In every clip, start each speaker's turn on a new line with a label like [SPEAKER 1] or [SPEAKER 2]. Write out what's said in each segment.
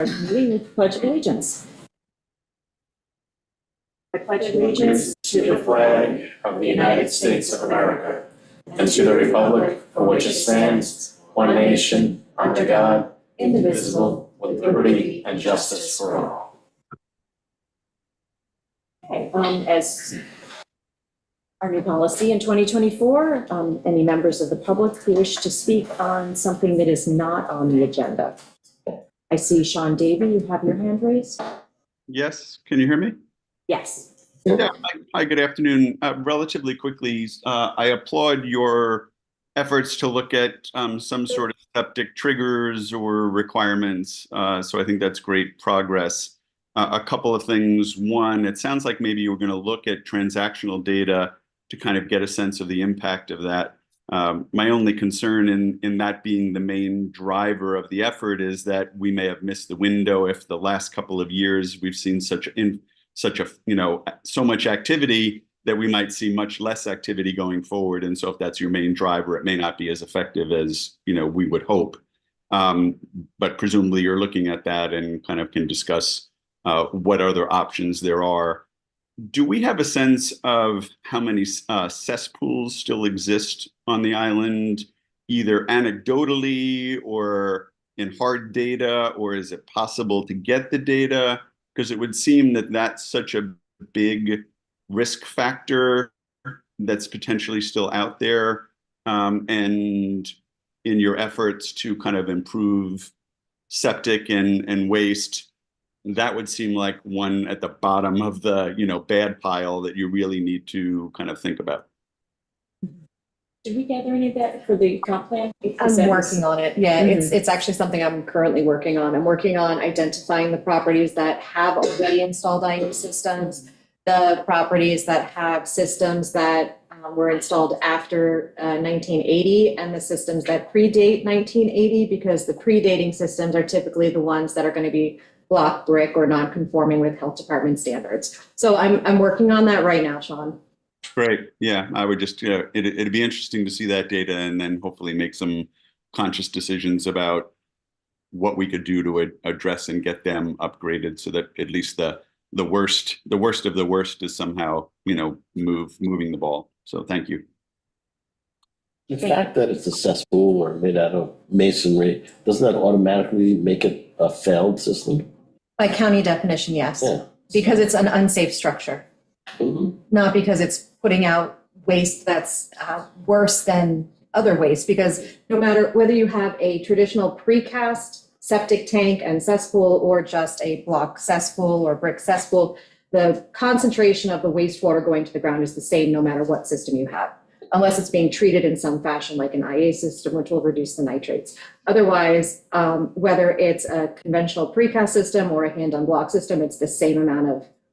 [SPEAKER 1] Meeting with Pledge of Allegiance. I pledge allegiance
[SPEAKER 2] to the flag of the United States of America and to the republic for which it stands, one nation, under God, indivisible, with liberty and justice for all.
[SPEAKER 1] Okay, as our new policy in 2024, any members of the public who wish to speak on something that is not on the agenda. I see Sean Davey, you have your hand raised?
[SPEAKER 3] Yes, can you hear me?
[SPEAKER 1] Yes.
[SPEAKER 3] Yeah. Hi, good afternoon. Relatively quickly, I applaud your efforts to look at some sort of septic triggers or requirements. So I think that's great progress. A couple of things. One, it sounds like maybe you were going to look at transactional data to kind of get a sense of the impact of that. My only concern in that being the main driver of the effort is that we may have missed the window if the last couple of years we've seen so much activity that we might see much less activity going forward. And so if that's your main driver, it may not be as effective as we would hope. But presumably you're looking at that and kind of can discuss what other options there are. Do we have a sense of how many cesspools still exist on the island, either anecdotally or in hard data, or is it possible to get the data? Because it would seem that that's such a big risk factor that's potentially still out there. And in your efforts to kind of improve septic and waste, that would seem like one at the bottom of the bad pile that you really need to kind of think about.
[SPEAKER 1] Did we gather any of that for the comp plan?
[SPEAKER 4] I'm working on it. Yeah, it's actually something I'm currently working on. I'm working on identifying the properties that have already installed IE systems, the properties that have systems that were installed after 1980, and the systems that predate 1980, because the predating systems are typically the ones that are going to be block, brick, or non-conforming with health department standards. So I'm working on that right now, Sean.
[SPEAKER 3] Great. Yeah, I would just, it'd be interesting to see that data and then hopefully make some conscious decisions about what we could do to address and get them upgraded so that at least the worst of the worst is somehow, moving the ball. So thank you.
[SPEAKER 5] The fact that it's a cesspool or made out of masonry, doesn't that automatically make it a failed system?
[SPEAKER 4] By county definition, yes.
[SPEAKER 5] Yeah.
[SPEAKER 4] Because it's an unsafe structure, not because it's putting out waste that's worse than other waste. Because no matter whether you have a traditional precast septic tank and cesspool or just a block cesspool or brick cesspool, the concentration of the wastewater going to the ground is the same no matter what system you have, unless it's being treated in some fashion like an IA system, which will reduce the nitrates. Otherwise, whether it's a conventional precast system or a hand-on block system, it's the same amount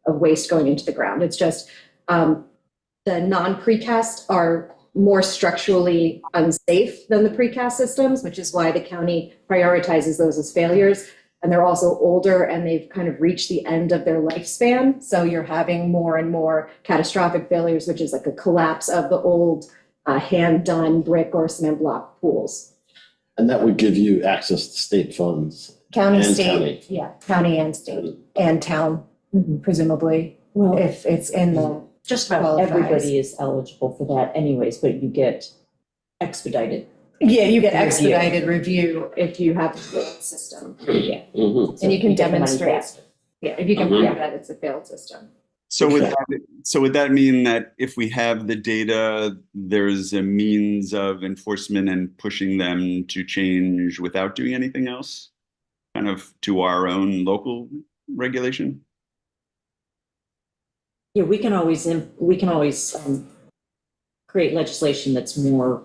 [SPEAKER 4] of waste going into the ground. It's just the non-precast are more structurally unsafe than the precast systems, which is why the county prioritizes those as failures. And they're also older and they've kind of reached the end of their lifespan. So you're having more and more catastrophic failures, which is like a collapse of the old hand-done brick or cement block pools.
[SPEAKER 5] And that would give you access to state funds.
[SPEAKER 4] County,
[SPEAKER 5] And
[SPEAKER 4] state,
[SPEAKER 5] county.
[SPEAKER 4] yeah, county and state and town, presumably,
[SPEAKER 1] Well,
[SPEAKER 4] if it's in the.
[SPEAKER 1] just about
[SPEAKER 4] qualifies.
[SPEAKER 1] everybody is eligible for that anyways, but you get expedited.
[SPEAKER 4] Yeah, you get
[SPEAKER 1] Review.
[SPEAKER 4] expedited review if you have a failed system.
[SPEAKER 1] Yeah.
[SPEAKER 5] Mhm.
[SPEAKER 4] And you can
[SPEAKER 1] get the money
[SPEAKER 4] demonstrate,
[SPEAKER 1] faster.
[SPEAKER 4] yeah, if you can prove that it's a failed system.
[SPEAKER 3] So would that mean that if we have the data, there's a means of enforcement and pushing them to change without doing anything else, kind of to our own local regulation?
[SPEAKER 1] Yeah, we can always create legislation that's more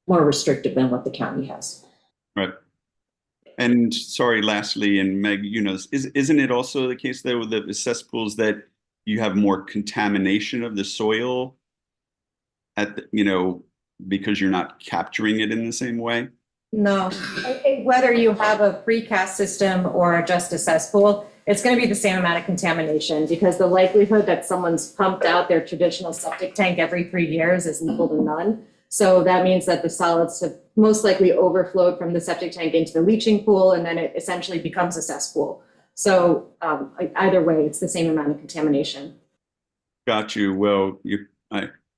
[SPEAKER 1] restrictive than what the county has.
[SPEAKER 3] Right. And sorry, lastly, and Meg, isn't it also the case though with the cesspools that you have more contamination of the soil because you're not capturing it in the same way?
[SPEAKER 4] No, whether you have a precast system or just a cesspool, it's going to be the same amount of contamination because the likelihood that someone's pumped out their traditional septic tank every 3 years is equal to none. So that means that the solids have most likely overflowed from the septic tank into the leaching pool, and then it essentially becomes a cesspool. So either way, it's the same amount of contamination.
[SPEAKER 3] Got you. Well,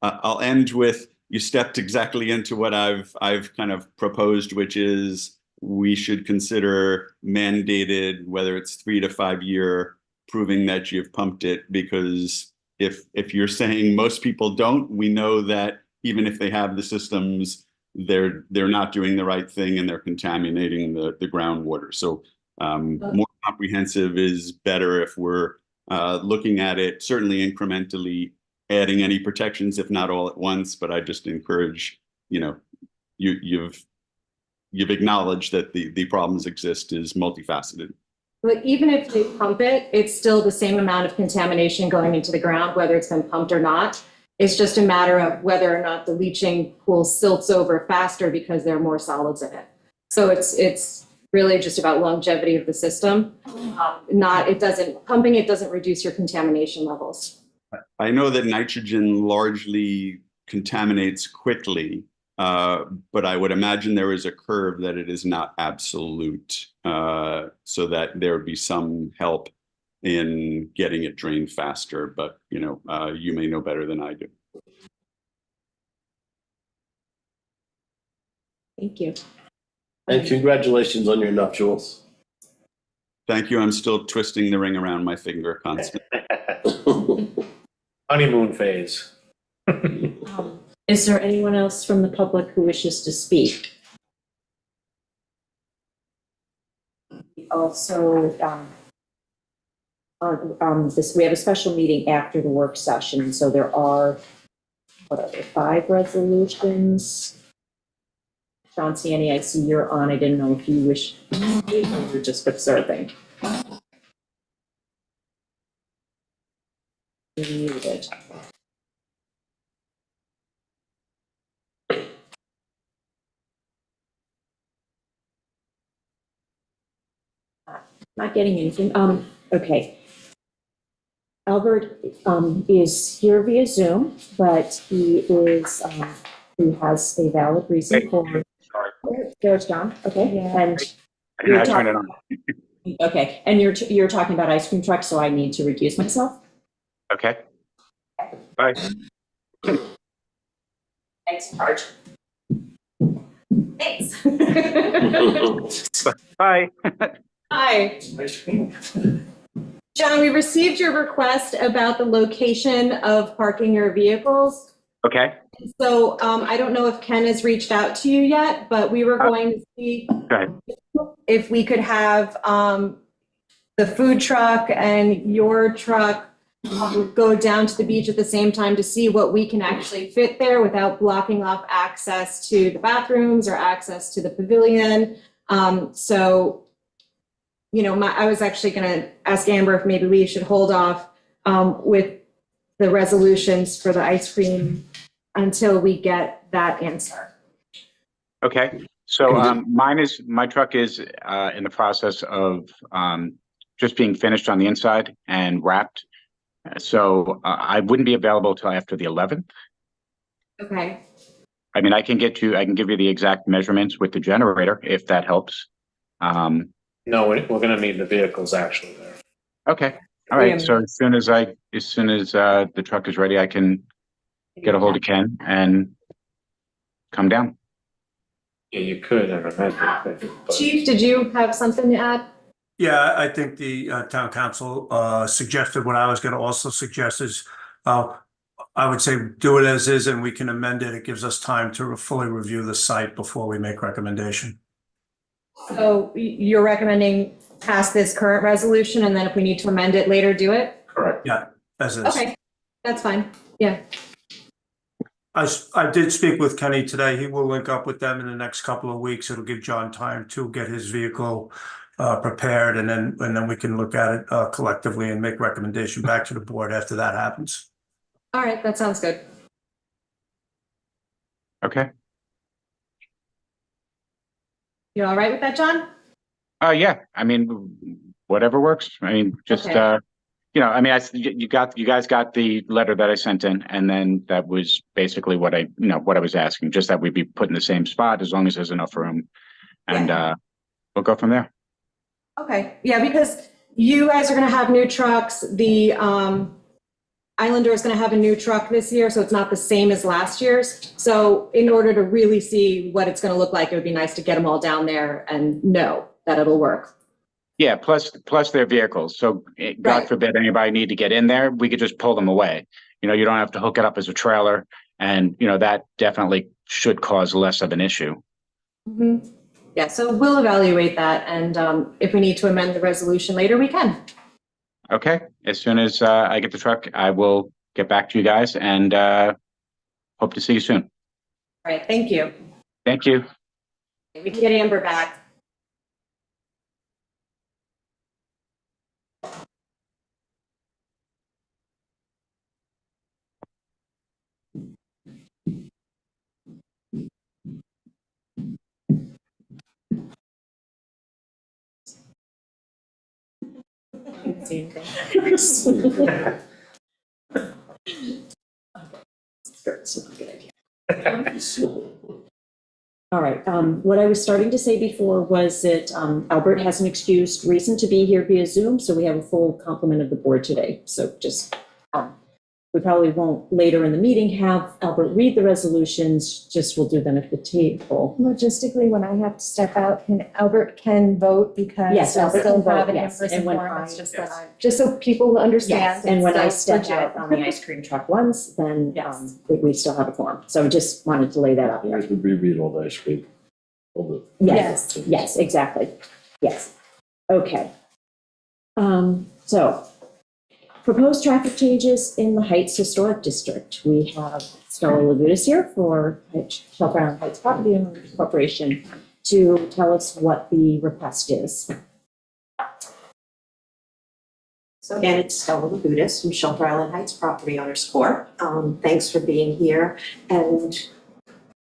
[SPEAKER 3] I'll end with, you stepped exactly into what I've kind of proposed, which is we should consider mandated, whether it's 3 to 5 year, proving that you've pumped it, because if you're saying most people don't, we know that even if they have the systems, they're not doing the right thing and they're contaminating the groundwater. So more comprehensive is better if we're looking at it, certainly incrementally, adding any protections, if not all at once. But I just encourage, you've acknowledged that the problems exist is multifaceted.
[SPEAKER 4] But even if they pump it, it's still the same amount of contamination going into the ground, whether it's been pumped or not. It's just a matter of whether or not the leaching pool silts over faster because there are more solids in it. So it's really just about longevity of the system. Pumping it doesn't reduce your contamination levels.
[SPEAKER 3] I know that nitrogen largely contaminates quickly, but I would imagine there is a curve that it is not absolute, so that there would be some help in getting it drained faster. But you may know better than I do.
[SPEAKER 1] Thank you.
[SPEAKER 5] And congratulations on your nuptials.
[SPEAKER 3] Thank you. I'm still twisting the ring around my finger constantly.
[SPEAKER 2] Honeymoon phase.
[SPEAKER 1] Is there anyone else from the public who wishes to speak? Also, we have a special meeting after the work session, so there are, 5 resolutions? John Ciani, I see you're on. I didn't know if you wish, you're just observing. You're muted. Not getting anything. Okay. Albert is here via Zoom, but he has a valid reason for. There's John. Okay.
[SPEAKER 6] Yeah.
[SPEAKER 1] And you're talking. Okay, and you're talking about ice cream trucks, so I need to recuse myself.
[SPEAKER 6] Okay. Bye.
[SPEAKER 1] Thanks, Marge. Thanks.
[SPEAKER 6] Bye.
[SPEAKER 4] Hi. John, we received your request about the location of parking your vehicles.
[SPEAKER 6] Okay.
[SPEAKER 4] So I don't know if Ken has reached out to you yet, but we were going to see
[SPEAKER 6] Go ahead.
[SPEAKER 4] if we could have the food truck and your truck go down to the beach at the same time to see what we can actually fit there without blocking off access to the bathrooms or access to the pavilion. I was actually going to ask Amber if maybe we should hold off with the resolutions for the ice cream until we get that answer.
[SPEAKER 6] Okay. So my truck is in the process of just being finished on the inside and wrapped. So I wouldn't be available till after the 11th.
[SPEAKER 4] Okay.
[SPEAKER 6] I mean, I can give you the exact measurements with the generator if that helps.
[SPEAKER 2] No, we're gonna need the vehicles actually there.
[SPEAKER 6] Okay. All right. So as soon as the truck is ready, I can get a hold of Ken and come down.
[SPEAKER 2] Yeah, you could have amended it, but
[SPEAKER 4] Chief, did you have something to add?
[SPEAKER 7] Yeah, I think the town council suggested what I was going to also suggest is, I would say do it as is and we can amend it. It gives us time to fully review the site before we make recommendation.
[SPEAKER 4] So you're recommending pass this current resolution, and then if we need to amend it later, do it?
[SPEAKER 2] correct.
[SPEAKER 7] Yeah, as is.
[SPEAKER 4] Okay, that's fine. Yeah.
[SPEAKER 7] I did speak with Kenny today. He will link up with them in the next couple of weeks. It'll give John time to get his vehicle prepared, and then we can look at it collectively and make recommendation back to the board after that happens.
[SPEAKER 4] All right, that sounds good.
[SPEAKER 6] Okay.
[SPEAKER 4] You all right with that, John?
[SPEAKER 6] Yeah. I mean, whatever works. I mean, just
[SPEAKER 4] Okay.
[SPEAKER 6] you know, I mean, you guys got the letter that I sent in, and then that was basically what I was asking, just that we be put in the same spot as long as there's enough room. And, we'll go from there.
[SPEAKER 4] Okay, yeah, because you guys are gonna have new trucks, the Islander is gonna have a new truck this year, so it's not the same as last year's. So in order to really see what it's gonna look like, it would be nice to get them all down there and know that it'll work.
[SPEAKER 6] Yeah, plus their vehicles. So God
[SPEAKER 4] Right.
[SPEAKER 6] forbid anybody need to get in there, we could just pull them away. You know, you don't have to hook it up as a trailer, and, you know, that definitely should cause less of an issue.
[SPEAKER 4] Mhm. Yeah, so we'll evaluate that, and if we need to amend the resolution later, we can.
[SPEAKER 6] Okay, as soon as I get the truck, I will get back to you guys, and hope to see you soon.
[SPEAKER 4] All right, thank you.
[SPEAKER 6] Thank you.
[SPEAKER 4] We can get Amber back.
[SPEAKER 1] All right, what I was starting to say before was that Albert has an excused reason to be here via Zoom, so we have a full complement of the board today. So just, we probably won't later in the meeting have Albert read the resolutions, just we'll do them at the table.
[SPEAKER 4] Logistically, when I have to step out, Albert can vote because
[SPEAKER 1] Yes,
[SPEAKER 4] they'll
[SPEAKER 1] Albert
[SPEAKER 4] still
[SPEAKER 1] can vote,
[SPEAKER 4] have an
[SPEAKER 1] yes.
[SPEAKER 4] in-person
[SPEAKER 1] And when
[SPEAKER 4] forum.
[SPEAKER 1] I-
[SPEAKER 4] It's just that just so people will understand.
[SPEAKER 1] Yes, and when I
[SPEAKER 4] it's
[SPEAKER 1] step
[SPEAKER 4] legit.
[SPEAKER 1] out on the ice cream truck once, then
[SPEAKER 4] Yes.
[SPEAKER 1] we still have a forum. So just wanted to lay that out
[SPEAKER 5] I
[SPEAKER 1] there.
[SPEAKER 5] guess we reread all the ice cream. All the-
[SPEAKER 1] Yes, yes, exactly. Yes. Okay. So proposed traffic changes in the Heights Historic District. We have Stella Lagudas here for Shelter Island Heights Property Owners Corporation to tell us what the request is.
[SPEAKER 8] So again, it's Stella Lagudas from Shelter Island Heights Property Owners Corp. Thanks for being here. And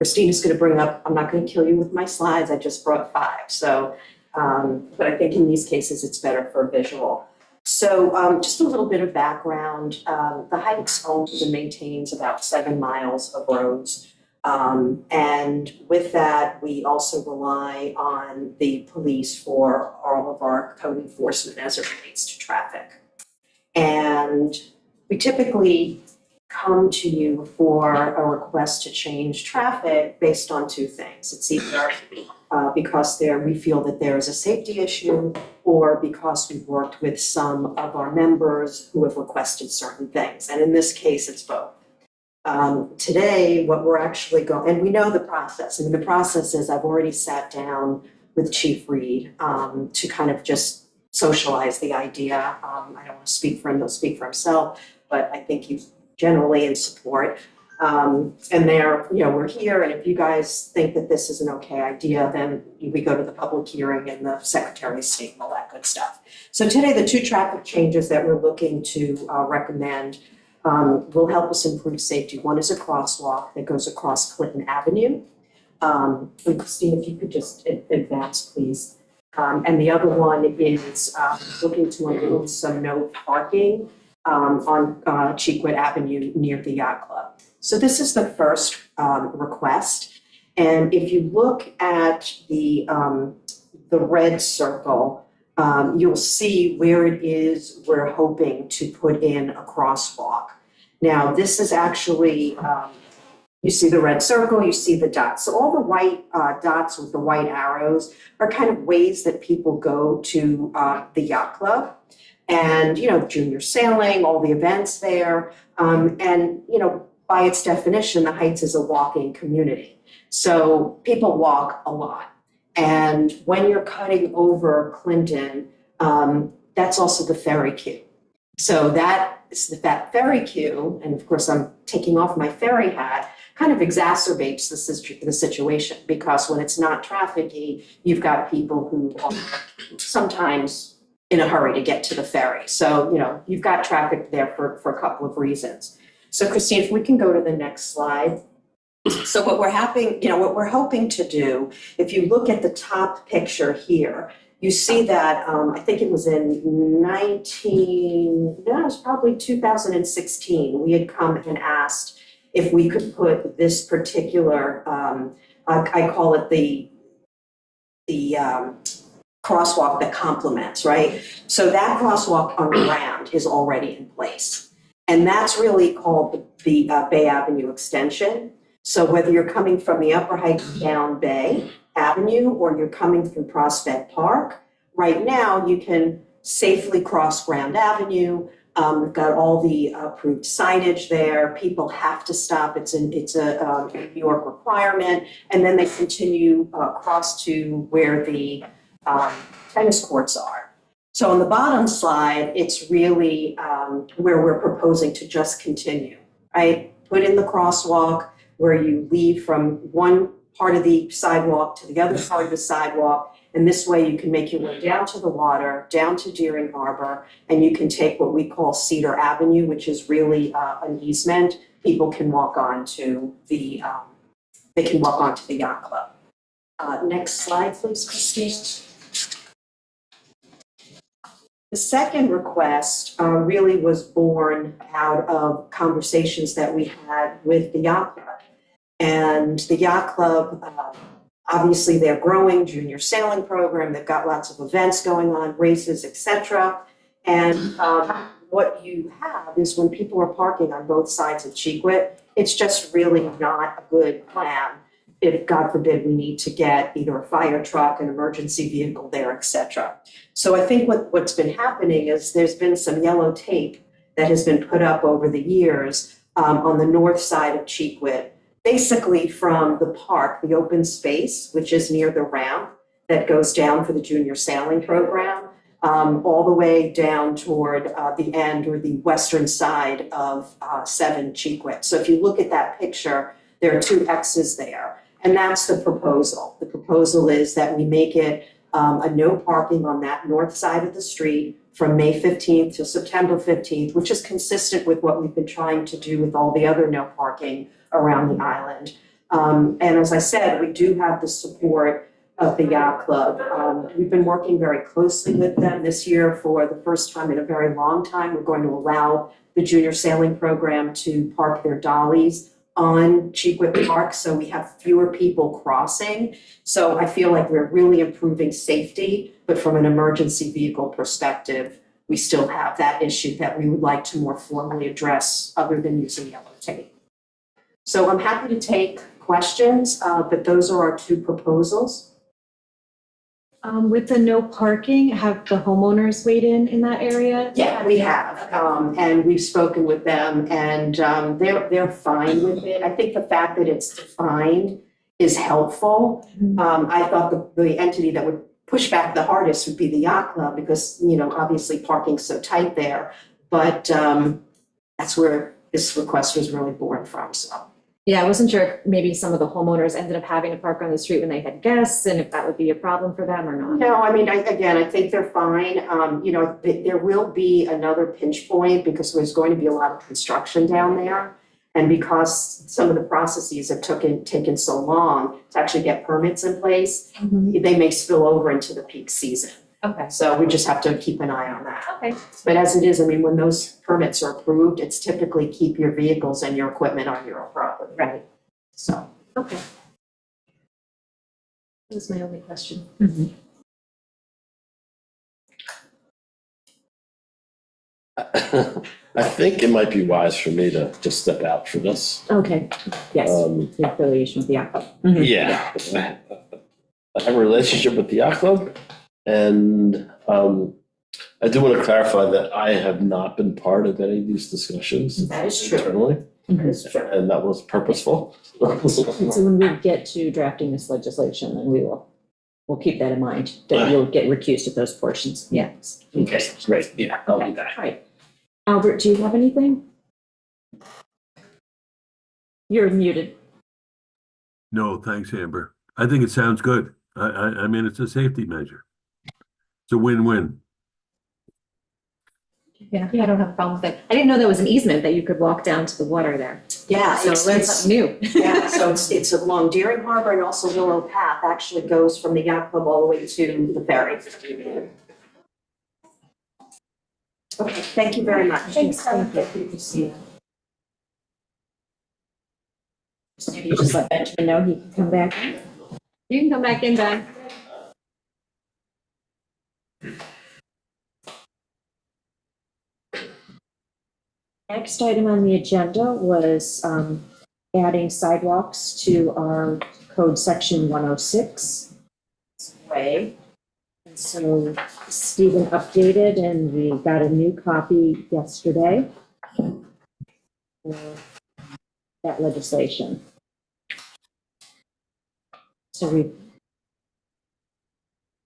[SPEAKER 8] Christina's going to bring up, I'm not going to kill you with my slides, I just brought 5. So, but I think in these cases, it's better for a visual. So just a little bit of background. The Heights owns and maintains about 7 miles of roads. And with that, we also rely on the police for all of our code enforcement as it relates to traffic. And we typically come to you for a request to change traffic based on 2 things. It's either because we feel that there is a safety issue, or because we've worked with some of our members who have requested certain things. And in this case, it's both. Today, what we're actually going, and we know the process. I mean, the process is I've already sat down with Chief Reed to kind of just socialize the idea. I don't want to speak for him, he'll speak for himself, but I think he's generally in support. And we're here, and if you guys think that this is an okay idea, then we go to the public hearing and the Secretary of State and all that good stuff. So today, the 2 traffic changes that we're looking to recommend will help us improve safety. One is a crosswalk that goes across Clinton Avenue. And Christine, if you could just advance, please. And the other one is looking to include some no parking on Cheekwood Avenue near the Yacht Club. So this is the first request. And if you look at the red circle, you'll see where it is we're hoping to put in a crosswalk. Now, this is actually, you see the red circle, you see the dots. So all the white dots with the white arrows are kind of ways that people go to the Yacht Club. And, junior sailing, all the events there. And, by its definition, the Heights is a walking community. So people walk a lot. And when you're cutting over Clinton, that's also the ferry queue. So that ferry queue, and of course I'm taking off my ferry hat, kind of exacerbates the situation, because when it's not trafficky, you've got people who are sometimes in a hurry to get to the ferry. So, you've got traffic there for a couple of reasons. So Christine, if we can go to the next slide. So what we're hoping to do, if you look at the top picture here, you see that, I think it was in it was probably 2016, we had come and asked if we could put this particular, I call it the crosswalk that complements, right? So that crosswalk on Grand is already in place. And that's really called the Bay Avenue extension. So whether you're coming from the Upper Heights down Bay Avenue or you're coming through Prospect Park, right now you can safely cross Grand Avenue. We've got all the approved signage there. People have to stop. It's a New York requirement. And then they continue across to where the tennis courts are. So on the bottom slide, it's really where we're proposing to just continue, right? Put in the crosswalk where you leave from one part of the sidewalk to the other part of the sidewalk. And this way you can make your way down to the water, down to Deering Harbor, and you can take what we call Cedar Avenue, which is really an easement. People can walk on to the yacht club. Next slide, please, Christine. The second request really was born out of conversations that we had with the yacht club. And the yacht club, obviously they're growing, junior sailing program, they've got lots of events going on, races, etc. And what you have is when people are parking on both sides of Chequet, it's just really not a good plan if, God forbid, we need to get either a fire truck, an emergency vehicle there, etc. So I think what's been happening is there's been some yellow tape that has been put up over the years on the north side of Chequet, basically from the park, the open space, which is near the ramp that goes down for the junior sailing program, all the way down toward the end or the western side of 7 Chequet. So if you look at that picture, there are 2 X's there. And that's the proposal. The proposal is that we make it a no parking on that north side of the street from May 15th to September 15th, which is consistent with what we've been trying to do with all the other no parking around the island. And as I said, we do have the support of the yacht club. We've been working very closely with them this year for the first time in a very long time. We're going to allow the junior sailing program to park their dollies on Chequet Park, so we have fewer people crossing. So I feel like we're really improving safety, but from an emergency vehicle perspective, we still have that issue that we would like to more formally address other than using yellow tape. So I'm happy to take questions, but those are our 2 proposals.
[SPEAKER 1] With the no parking, have the homeowners weighed in that area?
[SPEAKER 8] Yeah, we have, and we've spoken with them, and they're fine with it. I think the fact that it's defined is helpful. I thought the entity that would push back the hardest would be the yacht club because, obviously parking's so tight there. But that's where this request was really born from, so.
[SPEAKER 1] Yeah, I wasn't sure if maybe some of the homeowners ended up having to park on the street when they had guests and if that would be a problem for them or not.
[SPEAKER 8] No, I mean, I think they're fine. There will be another pinch point because there's going to be a lot of construction down there. And because some of the processes have taken so long to actually get permits in place, they may spill over into the peak season.
[SPEAKER 1] Okay.
[SPEAKER 8] So we just have to keep an eye on that.
[SPEAKER 1] Okay.
[SPEAKER 8] But as it is, I mean, when those permits are approved, it's typically keep your vehicles and your equipment on your own property.
[SPEAKER 1] Right.
[SPEAKER 8] So.
[SPEAKER 1] Okay. That was my only question.
[SPEAKER 5] I think it might be wise for me to just step out for this.
[SPEAKER 1] Okay, yes, the affiliation with the yacht club.
[SPEAKER 5] Yeah. I have a relationship with the yacht club, and I do want to clarify that I have not been part of any of these discussions
[SPEAKER 8] That is true.
[SPEAKER 5] internally,
[SPEAKER 8] That is true.
[SPEAKER 5] and that was purposeful.
[SPEAKER 1] And so when we get to drafting this legislation, then we'll keep that in mind, that you'll get recused at those portions. Yes.
[SPEAKER 5] Okay, great, yeah, I'll do that.
[SPEAKER 1] All right. Albert, do you have anything? You're muted.
[SPEAKER 9] No, thanks, Amber. I think it sounds good. I mean, it's a safety measure. It's a win-win.
[SPEAKER 4] Yeah, I don't have a problem with it. I didn't know that was an easement, that you could walk down to the water there.
[SPEAKER 8] Yeah,
[SPEAKER 4] So I learned something new.
[SPEAKER 8] Yeah, so it's along Deering Harbor, and also Willow Path actually goes from the yacht club all the way to the ferry. Okay, thank you very much.
[SPEAKER 1] Thanks, thank you. Maybe you just let Benjamin know he can come back.
[SPEAKER 4] You can come back in, Ben.
[SPEAKER 1] Next item on the agenda was adding sidewalks to our code section 106 way. And so Stephen updated and we got a new copy yesterday for that legislation. So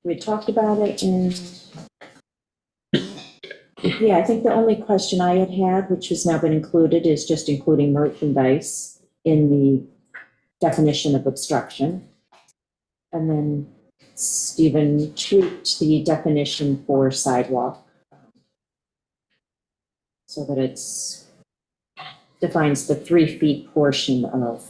[SPEAKER 1] we talked about it, and yeah, I think the only question I had, which has now been included, is just including merchandise in the definition of obstruction. And then Stephen tweaked the definition for sidewalk so that it's defines the 3 feet portion of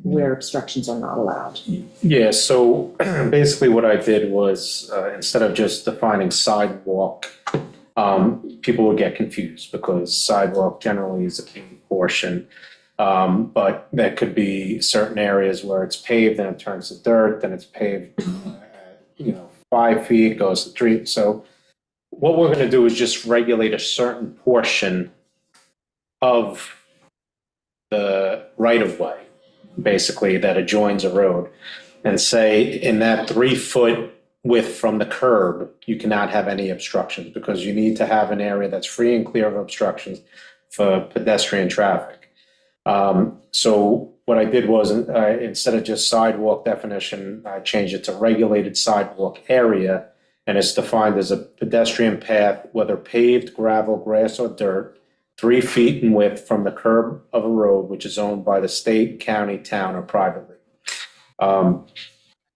[SPEAKER 1] where obstructions are not allowed.
[SPEAKER 10] Yeah, so basically what I did was, instead of just defining sidewalk, people would get confused because sidewalk generally is a key portion. But there could be certain areas where it's paved and it turns to dirt, then it's paved, 5 feet, goes to 3. So what we're gonna do is just regulate a certain portion of the right-of-way, basically, that adjoins a road, and say in that 3 foot width from the curb, you cannot have any obstructions because you need to have an area that's free and clear of obstructions for pedestrian traffic. So what I did was, instead of just sidewalk definition, I changed it to regulated sidewalk area, and it's defined as a pedestrian path, whether paved, gravel, grass, or dirt, 3 feet in width from the curb of a road which is owned by the state, county, town, or privately.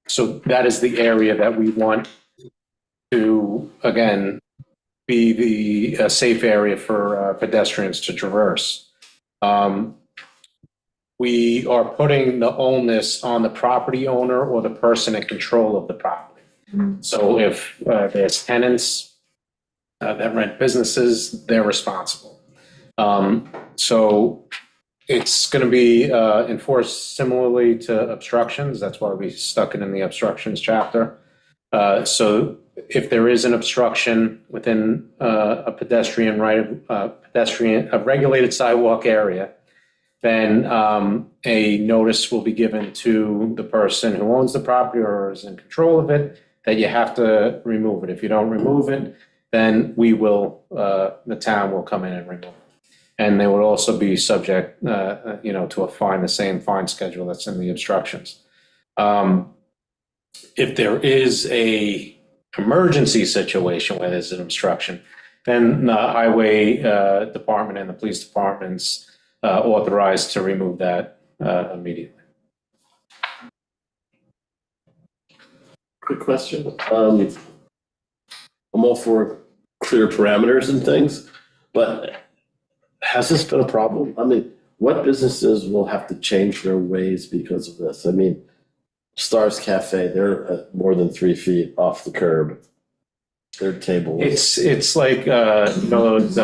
[SPEAKER 10] So that is the area that we want to, again, be the safe area for pedestrians to traverse. We are putting the onus on the property owner or the person in control of the property. So if there's tenants that rent businesses, they're responsible. So it's going to be enforced similarly to obstructions. That's why we stuck it in the obstructions chapter. So if there is an obstruction within a regulated sidewalk area, then a notice will be given to the person who owns the property or is in control of it that you have to remove it. If you don't remove it, then the town will come in and remove it. And they would also be subject, to a fine, the same fine schedule that's in the obstructions. If there is a emergency situation where there's an obstruction, then the highway department and the police departments authorized to remove that immediately.
[SPEAKER 5] Quick question. I'm all for clear parameters and things, but has this been a problem? I mean, what businesses will have to change their ways because of this? I mean, Stars Cafe, they're at more than 3 feet off the curb. Their table is.
[SPEAKER 10] It's like those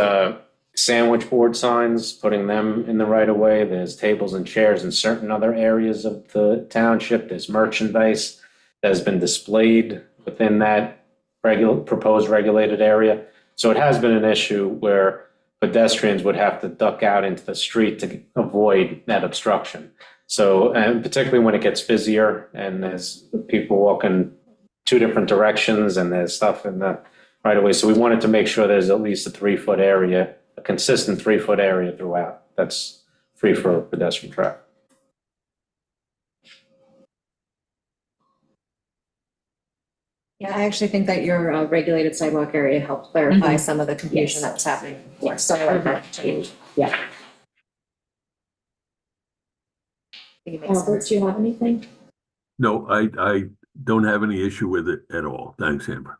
[SPEAKER 10] sandwich board signs, putting them in the right of way. There's tables and chairs in certain other areas of the township. There's merchandise that has been displayed within that proposed regulated area. So it has been an issue where pedestrians would have to duck out into the street to avoid that obstruction. So, and particularly when it gets busier and there's people walking 2 different directions and there's stuff in the right of way. So we wanted to make sure there's at least a 3 foot area, a consistent 3 foot area throughout that's free for pedestrian traffic.
[SPEAKER 4] Yeah, I actually think that your regulated sidewalk area helped clarify some of the confusion that was happening before. So I like that change.
[SPEAKER 1] Yeah.
[SPEAKER 4] I think it makes
[SPEAKER 1] Albert,
[SPEAKER 4] sense.
[SPEAKER 1] do you have anything?
[SPEAKER 9] No, I don't have any issue with it at all. Thanks, Amber.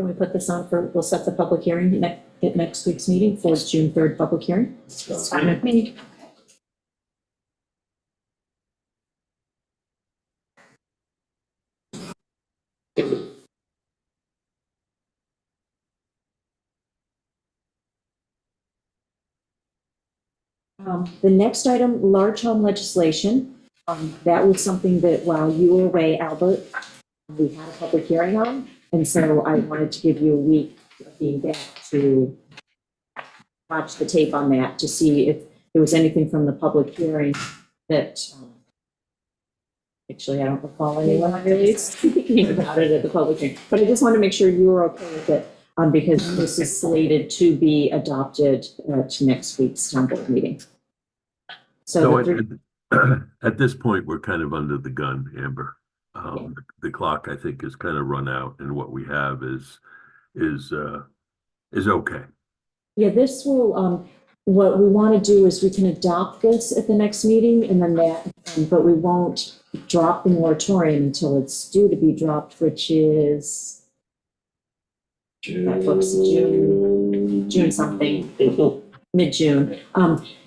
[SPEAKER 1] Can we put this on we'll set the public hearing at next week's meeting for June 3rd public hearing?
[SPEAKER 8] It's fine with me.
[SPEAKER 1] The next item, large home legislation. That was something that while you were away, Albert, we had a public hearing on. And so I wanted to give you a week of being back to watch the tape on that to see if there was anything from the public hearing that, actually, I don't recall anyone really speaking about it at the public hearing. But I just want to make sure you were okay with it because this is slated to be adopted at next week's town board meeting.
[SPEAKER 9] So
[SPEAKER 1] So
[SPEAKER 9] at this point, we're kind of under the gun, Amber. The clock, I think, is kind of run out, and what we have is okay.
[SPEAKER 1] yeah, this will, what we want to do is we can adopt this at the next meeting and then but we won't drop the moratorium until it's due to be dropped, which is that book's June something, mid-June.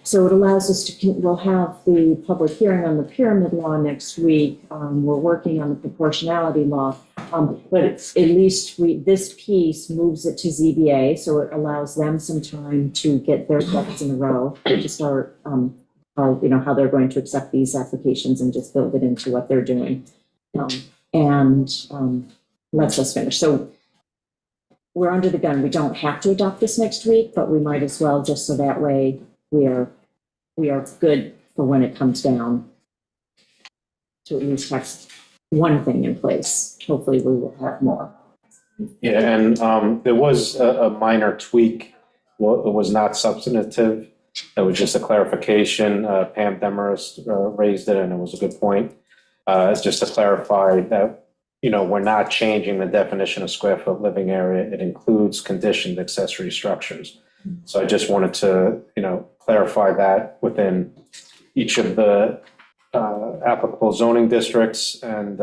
[SPEAKER 1] So it allows us to, we'll have the public hearing on the pyramid law next week. We're working on the proportionality law. But at least this piece moves it to ZBA, so it allows them some time to get their ducks in a row, to start, how they're going to accept these applications and just build it into what they're doing. Lets us finish. So we're under the gun. We don't have to adopt this next week, but we might as well, just so that way we are good for when it comes down to at least have one thing in place. Hopefully we will have more.
[SPEAKER 10] Yeah, and there was a minor tweak. Well, it was not substantive. It was just a clarification. Pam Demarest raised it, and it was a good point. It's just to clarify that, we're not changing the definition of square foot living area. It includes conditioned accessory structures. So I just wanted to, clarify that within each of the applicable zoning districts. And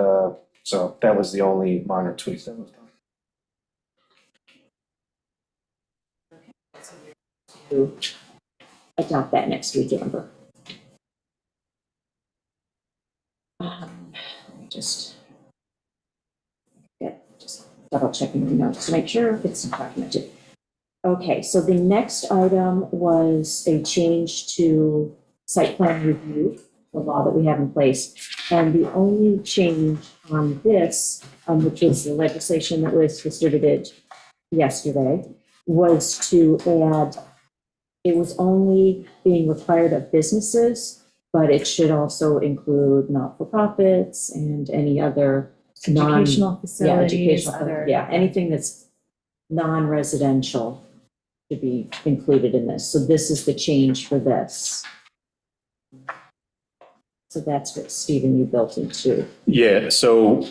[SPEAKER 10] so that was the only minor tweak that was done.
[SPEAKER 1] To adopt that next week, Amber. Let me just double checking the notes to make sure it's documented. Okay, so the next item was a change to site plan review, the law that we have in place. And the only change on this, which is the legislation that was distributed yesterday, was to add, it was only being required of businesses, but it should also include not-for-profits and any other
[SPEAKER 4] Educational facilities,
[SPEAKER 1] anything that's non-residential should be included in this. So this is the change for this. So that's what, Stephen, you built into.
[SPEAKER 10] Yeah, so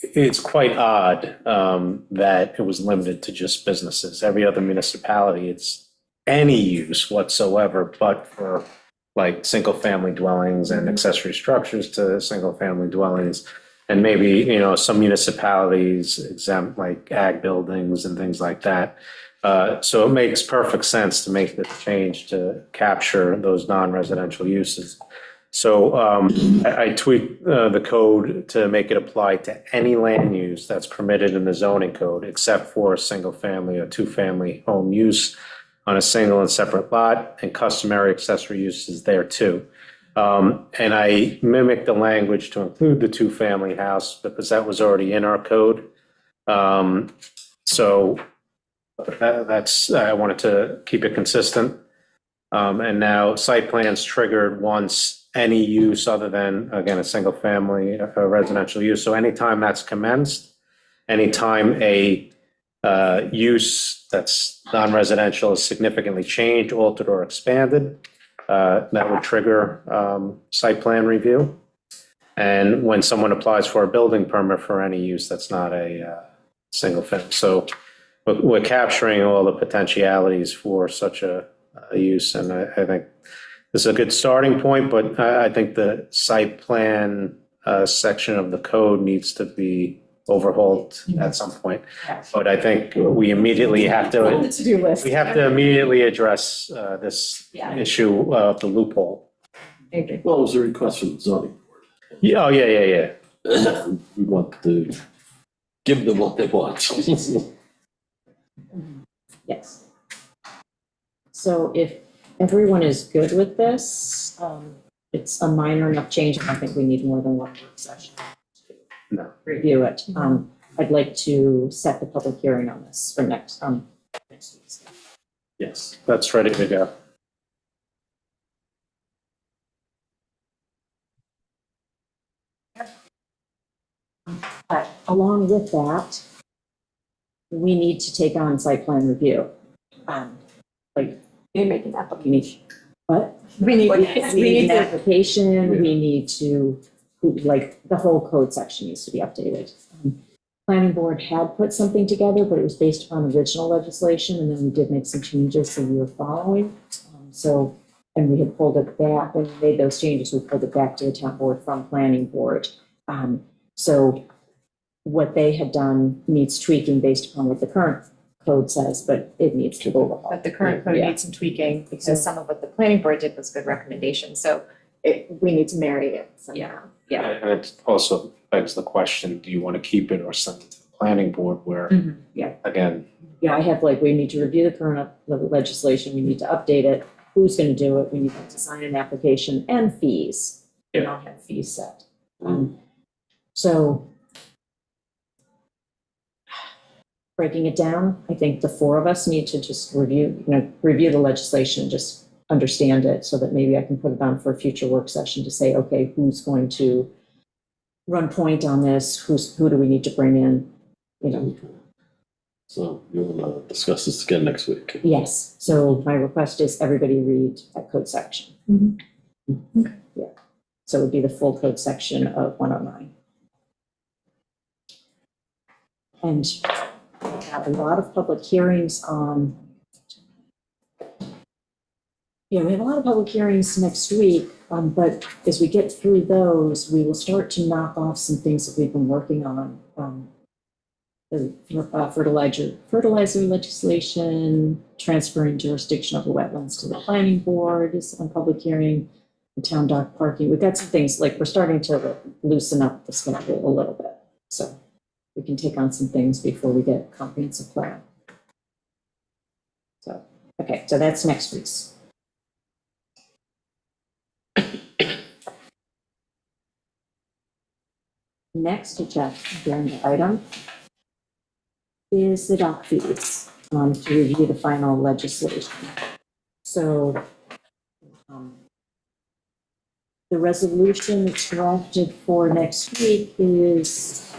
[SPEAKER 10] it's quite odd that it was limited to just businesses. Every other municipality, it's any use whatsoever, but for like single-family dwellings and accessory structures to single-family dwellings. And maybe, some municipalities exempt like ag buildings and things like that. So it makes perfect sense to make this change to capture those non-residential uses. So I tweaked the code to make it apply to any land use that's permitted in the zoning code, except for a single-family or two-family home use on a single and separate lot, and customary accessory uses there too. And I mimicked the language to include the two-family house because that was already in our code. So that's, I wanted to keep it consistent. And now site plans triggered once any use other than, again, a single-family residential use. So anytime that's commenced, anytime a use that's non-residential is significantly changed, altered, or expanded, that would trigger site plan review. And when someone applies for a building permit for any use that's not a single family. So we're capturing all the potentialities for such a use. And I think this is a good starting point, but I think the site plan section of the code needs to be overhauled at some point.
[SPEAKER 1] Yeah.
[SPEAKER 10] But I think we immediately have
[SPEAKER 1] On the
[SPEAKER 10] to,
[SPEAKER 1] to-do list.
[SPEAKER 10] we have to immediately address this
[SPEAKER 1] Yeah.
[SPEAKER 10] issue of the loophole.
[SPEAKER 1] I agree.
[SPEAKER 5] Well, it was a request from the zoning.
[SPEAKER 10] Yeah, oh, yeah.
[SPEAKER 5] We want to give them what they want.
[SPEAKER 1] Yes. So if everyone is good with this, it's a minor enough change. I don't think we need more than one work session. to
[SPEAKER 10] No.
[SPEAKER 1] Review it. I'd like to set the public hearing on this for next week's.
[SPEAKER 10] Yes, that's ready to go.
[SPEAKER 1] But along with that, we need to take on site plan review.
[SPEAKER 8] You're making that
[SPEAKER 1] We need, what? We need an application, we need to, like, the whole code section needs to be updated. Planning board had put something together, but it was based upon original legislation, and then we did make some changes, so we were following. So, and we had pulled it back, when we made those changes, we pulled it back to the town board from planning board. So what they had done needs tweaking based upon what the current code says, but it needs to go.
[SPEAKER 4] But the current code
[SPEAKER 1] Yeah.
[SPEAKER 4] needs some tweaking because some of what the planning board did was good recommendation. So we need to marry it somehow.
[SPEAKER 1] Yeah.
[SPEAKER 10] And it also begs the question, do you want to keep it or send it to the planning board where,
[SPEAKER 1] Yeah.
[SPEAKER 10] again,
[SPEAKER 1] Yeah, I have like, we need to review the current the legislation, we need to update it, who's gonna do it, we need to sign an application and fees. We don't have fees set. So breaking it down, I think the four of us need to just review the legislation, just understand it so that maybe I can put it on for a future work session to say, okay, who's going to run point on this, who do we need to bring in,
[SPEAKER 5] So you want to discuss this again next week?
[SPEAKER 1] Yes, so my request is everybody read that code section.
[SPEAKER 4] Okay.
[SPEAKER 1] Yeah, so it would be the full code section of 109. And we have a lot of public hearings on, we have a lot of public hearings next week, but as we get through those, we will start to knock off some things that we've been working on. The fertilizer legislation, transferring jurisdiction of the wetlands to the planning board is on public hearing, the town dock parking. We've got some things, like we're starting to loosen up the schedule a little bit. So we can take on some things before we get a comprehensive plan. So, okay, so that's next week's. Next agenda item is the dock fees, to review the final legislation. So, the resolution that's drafted for next week is,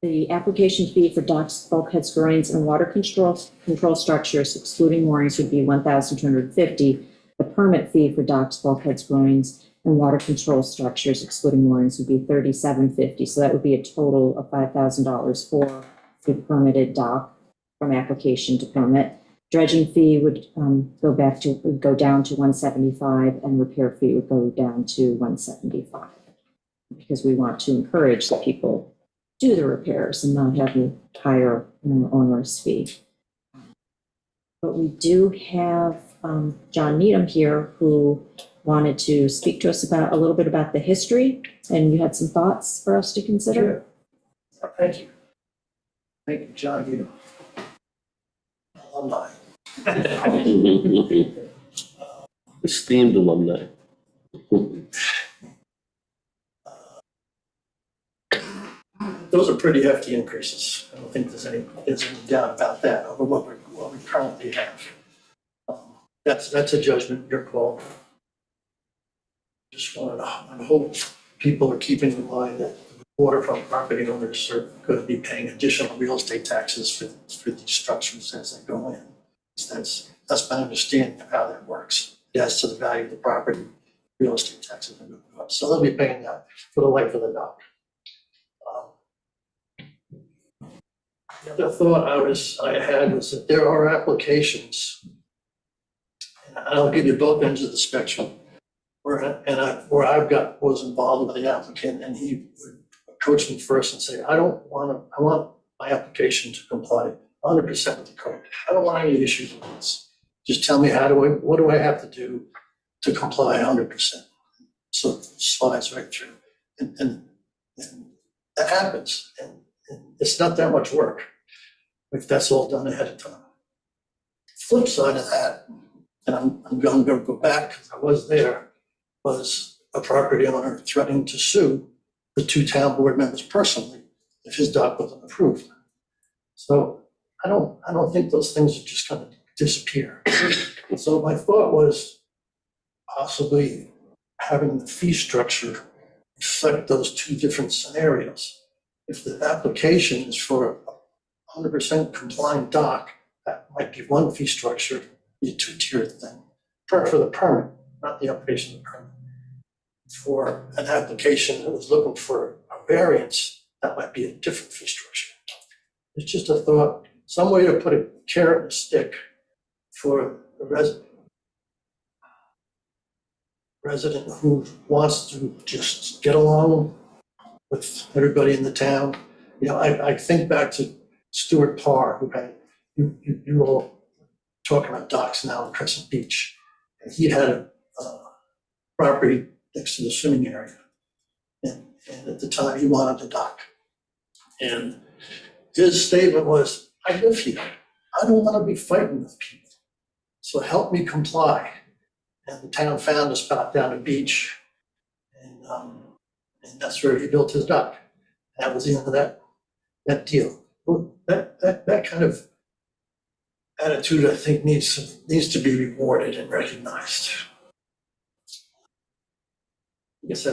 [SPEAKER 1] the application fee for docks, bulkheads, groins, and water control structures excluding moorings would be $1,250. The permit fee for docks, bulkheads, groins, and water control structures excluding moorings would be $3,750. So that would be a total of $5,000 for the permitted dock from application to permit. Dredging fee would go down to $175, and repair fee would go down to $175, because we want to encourage that people do the repairs and not have a higher onerous fee. But we do have John Needham here, who wanted to speak to us about a little bit about the history, and you had some thoughts for us to consider?
[SPEAKER 11] Thank you. Thank you, John Needham. Alumni.
[SPEAKER 5] Esteemed alumni.
[SPEAKER 11] Those are pretty hefty increases. I don't think there's any doubt about that over what we currently have. That's a judgment, your call. Just wanted to, I hope people are keeping in mind that waterfront property owners are going to be paying additional real estate taxes for these structures as they go in. That's my understanding of how that works. As to the value of the property, real estate taxes are going to go up. So they'll be paying that for the life of the dock. The other thought I had was that there are applications, and I'll give you both ends of the spectrum, where I was involved with the applicant, and he would approach me first and say, I want my application to comply 100% with the code. I don't want any issues with this. Just tell me what do I have to do to comply 100%? So it slides right through. And that happens. And it's not that much work if that's all done ahead of time. Flip side of that, and I'm going to go back because I was there, was a property owner threatening to sue the 2 town board members personally if his dock wasn't approved. So I don't think those things are just going to disappear. So my thought was possibly having the fee structure reflect those 2 different scenarios. If the application is for a 100% compliant dock, that might be one fee structure, be a 2-tiered thing. For the permit, not the application of the permit. For an application that was looking for a variance, that might be a different fee structure. It's just a thought, some way to put a carrot and a stick for the resident who wants to just get along with everybody in the town. You know, I think back to Stuart Parr, who had, you all talking about docks now in Crescent Beach. And he had a property next to the swimming area. And at the time he wanted a dock. And his statement was, I live here. I don't want to be fighting with people. So help me comply. And the town found a spot down the beach. And that's where he built his dock. That was the end of that deal. Well, that kind of attitude, I think, needs to be rewarded and recognized. I guess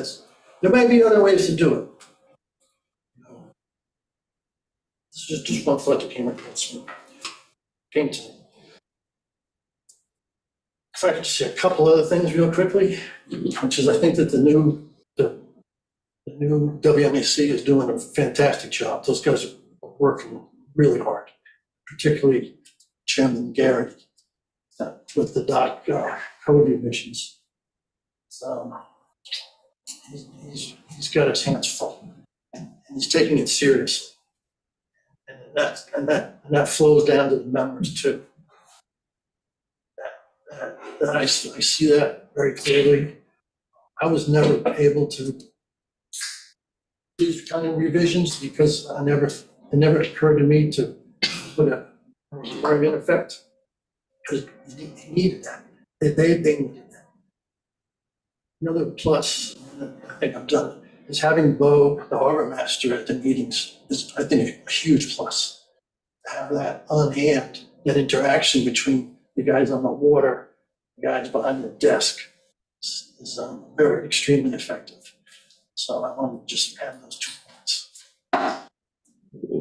[SPEAKER 11] there may be other ways to do it. This is just one thought that came to me. If I could just say a couple other things real quickly, which is I think that the new WMAC is doing a fantastic job. Those guys are working really hard, particularly Chairman Gary with the dock code revisions. So he's got his hands full, and he's taking it seriously. And that flows down to the members too. That I see that very clearly. I was never able to do these kind of revisions because it never occurred to me to put a requirement in effect because he needed that. They needed that. Another plus, I think I've done it, is having Bo, the harbor master, at the meetings is, I think, a huge plus. To have that on hand, that interaction between the guys on the water, the guys behind the desk is very extremely effective. So I want to just add those 2 points.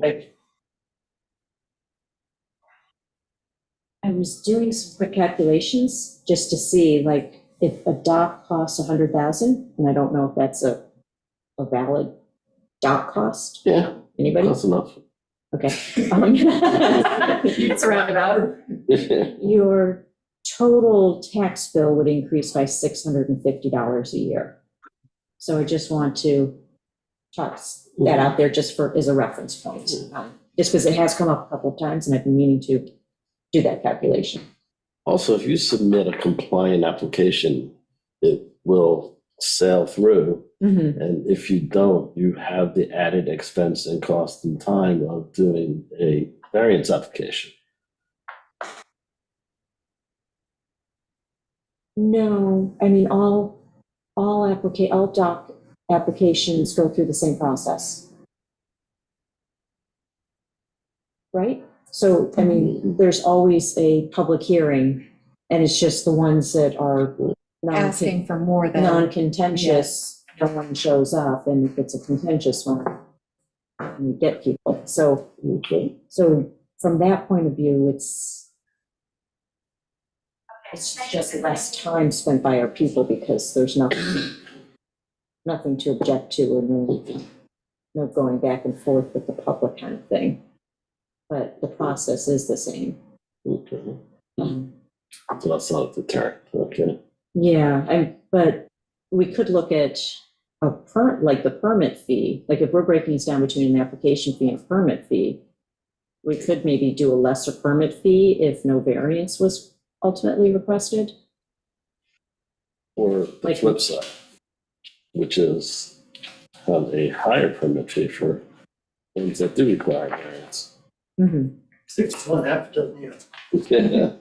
[SPEAKER 11] Thank you.
[SPEAKER 1] I was doing some quick calculations just to see, like, if a dock costs $100,000, and I don't know if that's a valid dock cost.
[SPEAKER 5] Yeah,
[SPEAKER 1] Anybody?
[SPEAKER 5] close enough.
[SPEAKER 1] Okay. It's a roundabout. Your total tax bill would increase by $650 a year. So I just want to toss that out there just as a reference point. Just because it has come up a couple of times and I've been meaning to do that calculation.
[SPEAKER 5] Also, if you submit a compliant application, it will sail through.
[SPEAKER 1] Mm-hmm.
[SPEAKER 5] And if you don't, you have the added expense and cost and time of doing a variance application.
[SPEAKER 1] No, I mean, all dock applications go through the same process. Right? So, I mean, there's always a public hearing, and it's just the ones that are
[SPEAKER 4] Asking for more than.
[SPEAKER 1] non-contentious, no one shows up, and if it's a contentious one, you get people. So from that point of view, it's just less time spent by our people because there's nothing to object to, and no going back and forth with the public kind of thing. But the process is the same.
[SPEAKER 5] Okay. So that's not a deterrent. Okay.
[SPEAKER 1] Yeah, but we could look at like the permit fee, like if we're breaking this down between an application fee and a permit fee, we could maybe do a lesser permit fee if no variance was ultimately requested.
[SPEAKER 5] Or the
[SPEAKER 1] Like-
[SPEAKER 5] flip side, which is have a higher permit fee for things that do require variance.
[SPEAKER 1] Mm-hmm.
[SPEAKER 11] 61 half doesn't, you know.
[SPEAKER 5] Yeah.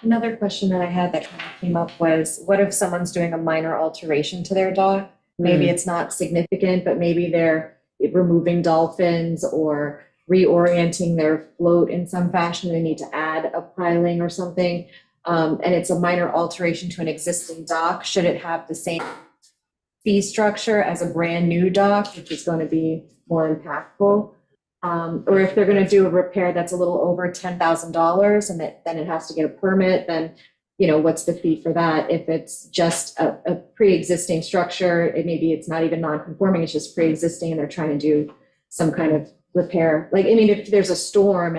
[SPEAKER 4] Another question that I had that kind of came up was, what if someone's doing a minor alteration to their dock? Maybe it's not significant, but maybe they're removing dolphins or reorienting their float in some fashion. They need to add a piling or something. And it's a minor alteration to an existing dock. Should it have the same fee structure as a brand new dock, which is going to be more impactful? Or if they're gonna do a repair that's a little over $10,000 and then it has to get a permit, then, you know, what's the fee for that? If it's just a pre-existing structure, maybe it's not even non-conforming, it's just pre-existing and they're trying to do some kind of repair. Like, I mean, if there's a storm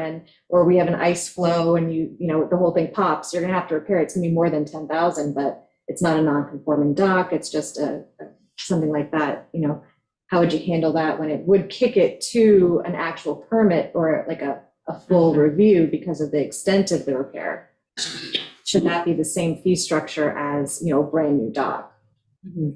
[SPEAKER 4] or we have an ice flow and you know, the whole thing pops, you're gonna have to repair it. It's gonna be more than 10,000, but it's not a non-conforming dock, it's just something like that, you know. How would you handle that when it would kick it to an actual permit or like a full review because of the extent of the repair? Should that be the same fee structure as, you know, a brand new dock?
[SPEAKER 11] Here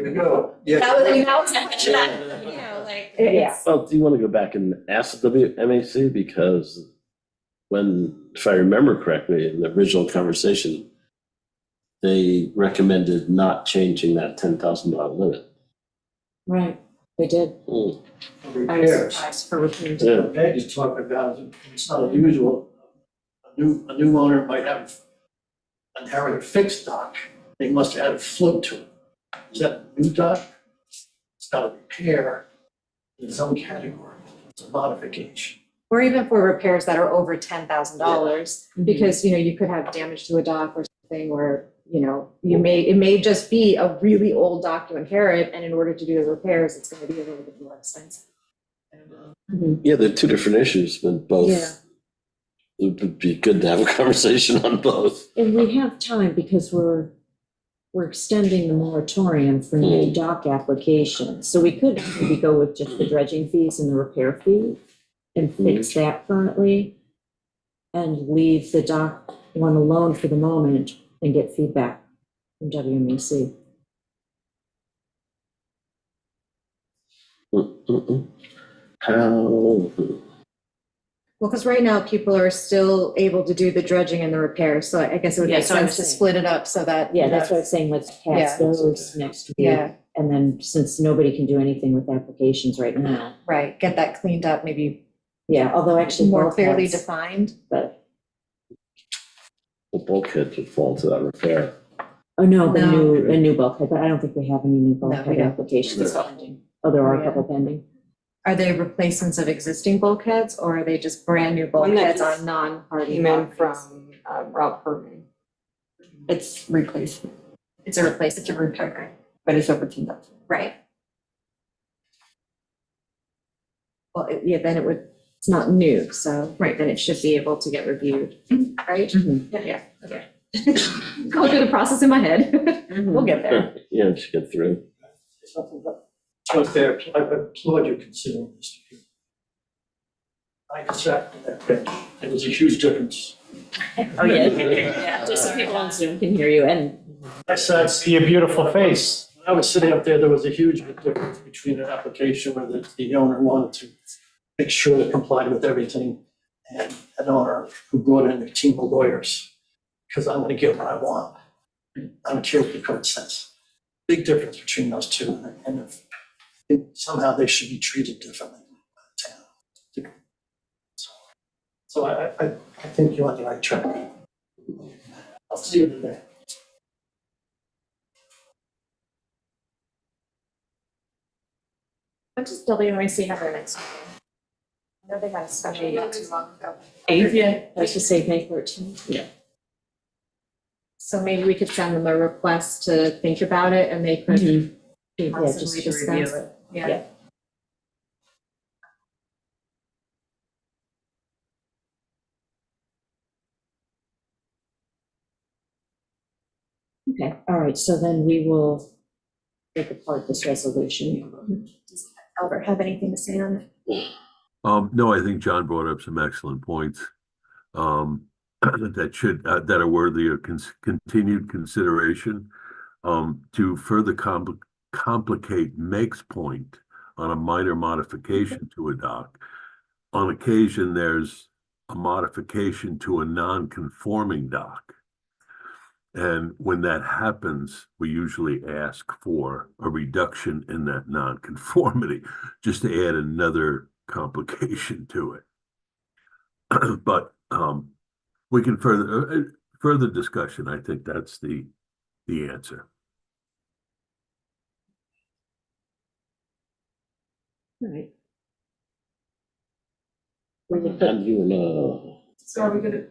[SPEAKER 11] we go. Yeah.
[SPEAKER 4] That was the question, you know, like,
[SPEAKER 1] Yeah.
[SPEAKER 5] Well, do you want to go back and ask the WMAC? Because if I remember correctly, in the original conversation, they recommended not changing that $10,000 limit.
[SPEAKER 1] Right, they did. I was
[SPEAKER 11] Repairs.
[SPEAKER 1] surprised for repairs.
[SPEAKER 5] Yeah.
[SPEAKER 11] What Peg is talking about, it's not unusual. A new owner might have inherited a fixed dock. They must add a float to it. Is that a new dock? It's not a repair in its own category. It's a modification.
[SPEAKER 4] or even for repairs that are over $10,000, because, you know, you could have damage to a dock or something, or, you know, it may just be a really old dock you inherit, and in order to do the repairs, it's gonna be a little bit more expensive.
[SPEAKER 5] Yeah, they're two different issues, but both.
[SPEAKER 1] Yeah.
[SPEAKER 5] It would be good to have a conversation on both.
[SPEAKER 1] And we have time because we're extending the moratorium for new dock applications. So we could maybe go with just the dredging fees and the repair fee and fix that currently and leave the dock one alone for the moment and get feedback from WMEC.
[SPEAKER 5] How?
[SPEAKER 4] Well, because right now people are still able to do the dredging and the repairs, so I guess it would
[SPEAKER 1] Yeah,
[SPEAKER 4] make
[SPEAKER 1] so I'm
[SPEAKER 4] sense to
[SPEAKER 1] saying-
[SPEAKER 4] split it up so that.
[SPEAKER 1] Yeah, that's what I was saying, let's pass
[SPEAKER 4] Yeah.
[SPEAKER 1] those next week.
[SPEAKER 4] Yeah,
[SPEAKER 1] And then since nobody can do anything with applications right now,
[SPEAKER 4] right, get that cleaned up, maybe
[SPEAKER 1] yeah, although actually.
[SPEAKER 4] more
[SPEAKER 1] both
[SPEAKER 4] clearly
[SPEAKER 1] heads,
[SPEAKER 4] defined.
[SPEAKER 1] But,
[SPEAKER 5] The bulkhead would fall into that repair.
[SPEAKER 1] oh no,
[SPEAKER 4] No.
[SPEAKER 1] a new bulkhead, but I don't think we have any new
[SPEAKER 4] we
[SPEAKER 1] bulkhead
[SPEAKER 4] don't.
[SPEAKER 1] applications pending. Oh, there are a
[SPEAKER 4] Yeah.
[SPEAKER 1] couple pending.
[SPEAKER 4] Are they replacements of existing bulkheads, or are they just brand new
[SPEAKER 8] One that
[SPEAKER 4] bulkheads
[SPEAKER 8] just
[SPEAKER 4] on non-hardy
[SPEAKER 8] Came in
[SPEAKER 4] properties?
[SPEAKER 8] from Rob Herman. It's replacement,
[SPEAKER 4] It's a replacement.
[SPEAKER 8] it's a repair, but it's over 10,000.
[SPEAKER 4] Right. Well, yeah, then it's not new, so, right, then it should be able to get reviewed, right? Yeah, okay. Go through the process in my head. We'll get there.
[SPEAKER 5] Yeah, just get through.
[SPEAKER 11] Something that, but there, I applaud you considering this. I sat in that bench. It was a huge difference.
[SPEAKER 1] Oh, yeah. Just so people on Zoom can hear you and.
[SPEAKER 11] I sat,
[SPEAKER 10] See a beautiful face.
[SPEAKER 11] when I was sitting up there was a huge difference between an application where the owner wanted to make sure it complied with everything, and an owner who brought in a team of lawyers, because I'm gonna get what I want. I don't care what the code says. Big difference between those two, and if somehow they should be treated differently by the town. So I think you're on the right track. I'll see you today.
[SPEAKER 4] When does WMAC have their next meeting? I know they had a special not too long ago.
[SPEAKER 1] Yeah, let's just say May 13th. Yeah.
[SPEAKER 4] So maybe we could send them a request to think about it, and they could
[SPEAKER 1] Yeah,
[SPEAKER 4] possibly
[SPEAKER 1] just to
[SPEAKER 4] discuss.
[SPEAKER 1] review it.
[SPEAKER 4] Yeah.
[SPEAKER 1] Yeah. Okay, all right, so then we will take apart this resolution. Does Albert have anything to say on that?
[SPEAKER 9] No, I think John brought up some excellent points that are worthy of continued consideration. To further complicate Meg's point on a minor modification to a dock, on occasion there's a modification to a non-conforming dock. And when that happens, we usually ask for a reduction in that non-conformity, just to add another complication to it. But we can further discussion. I think that's the answer.
[SPEAKER 1] All right.
[SPEAKER 5] And you
[SPEAKER 12] So are we gonna,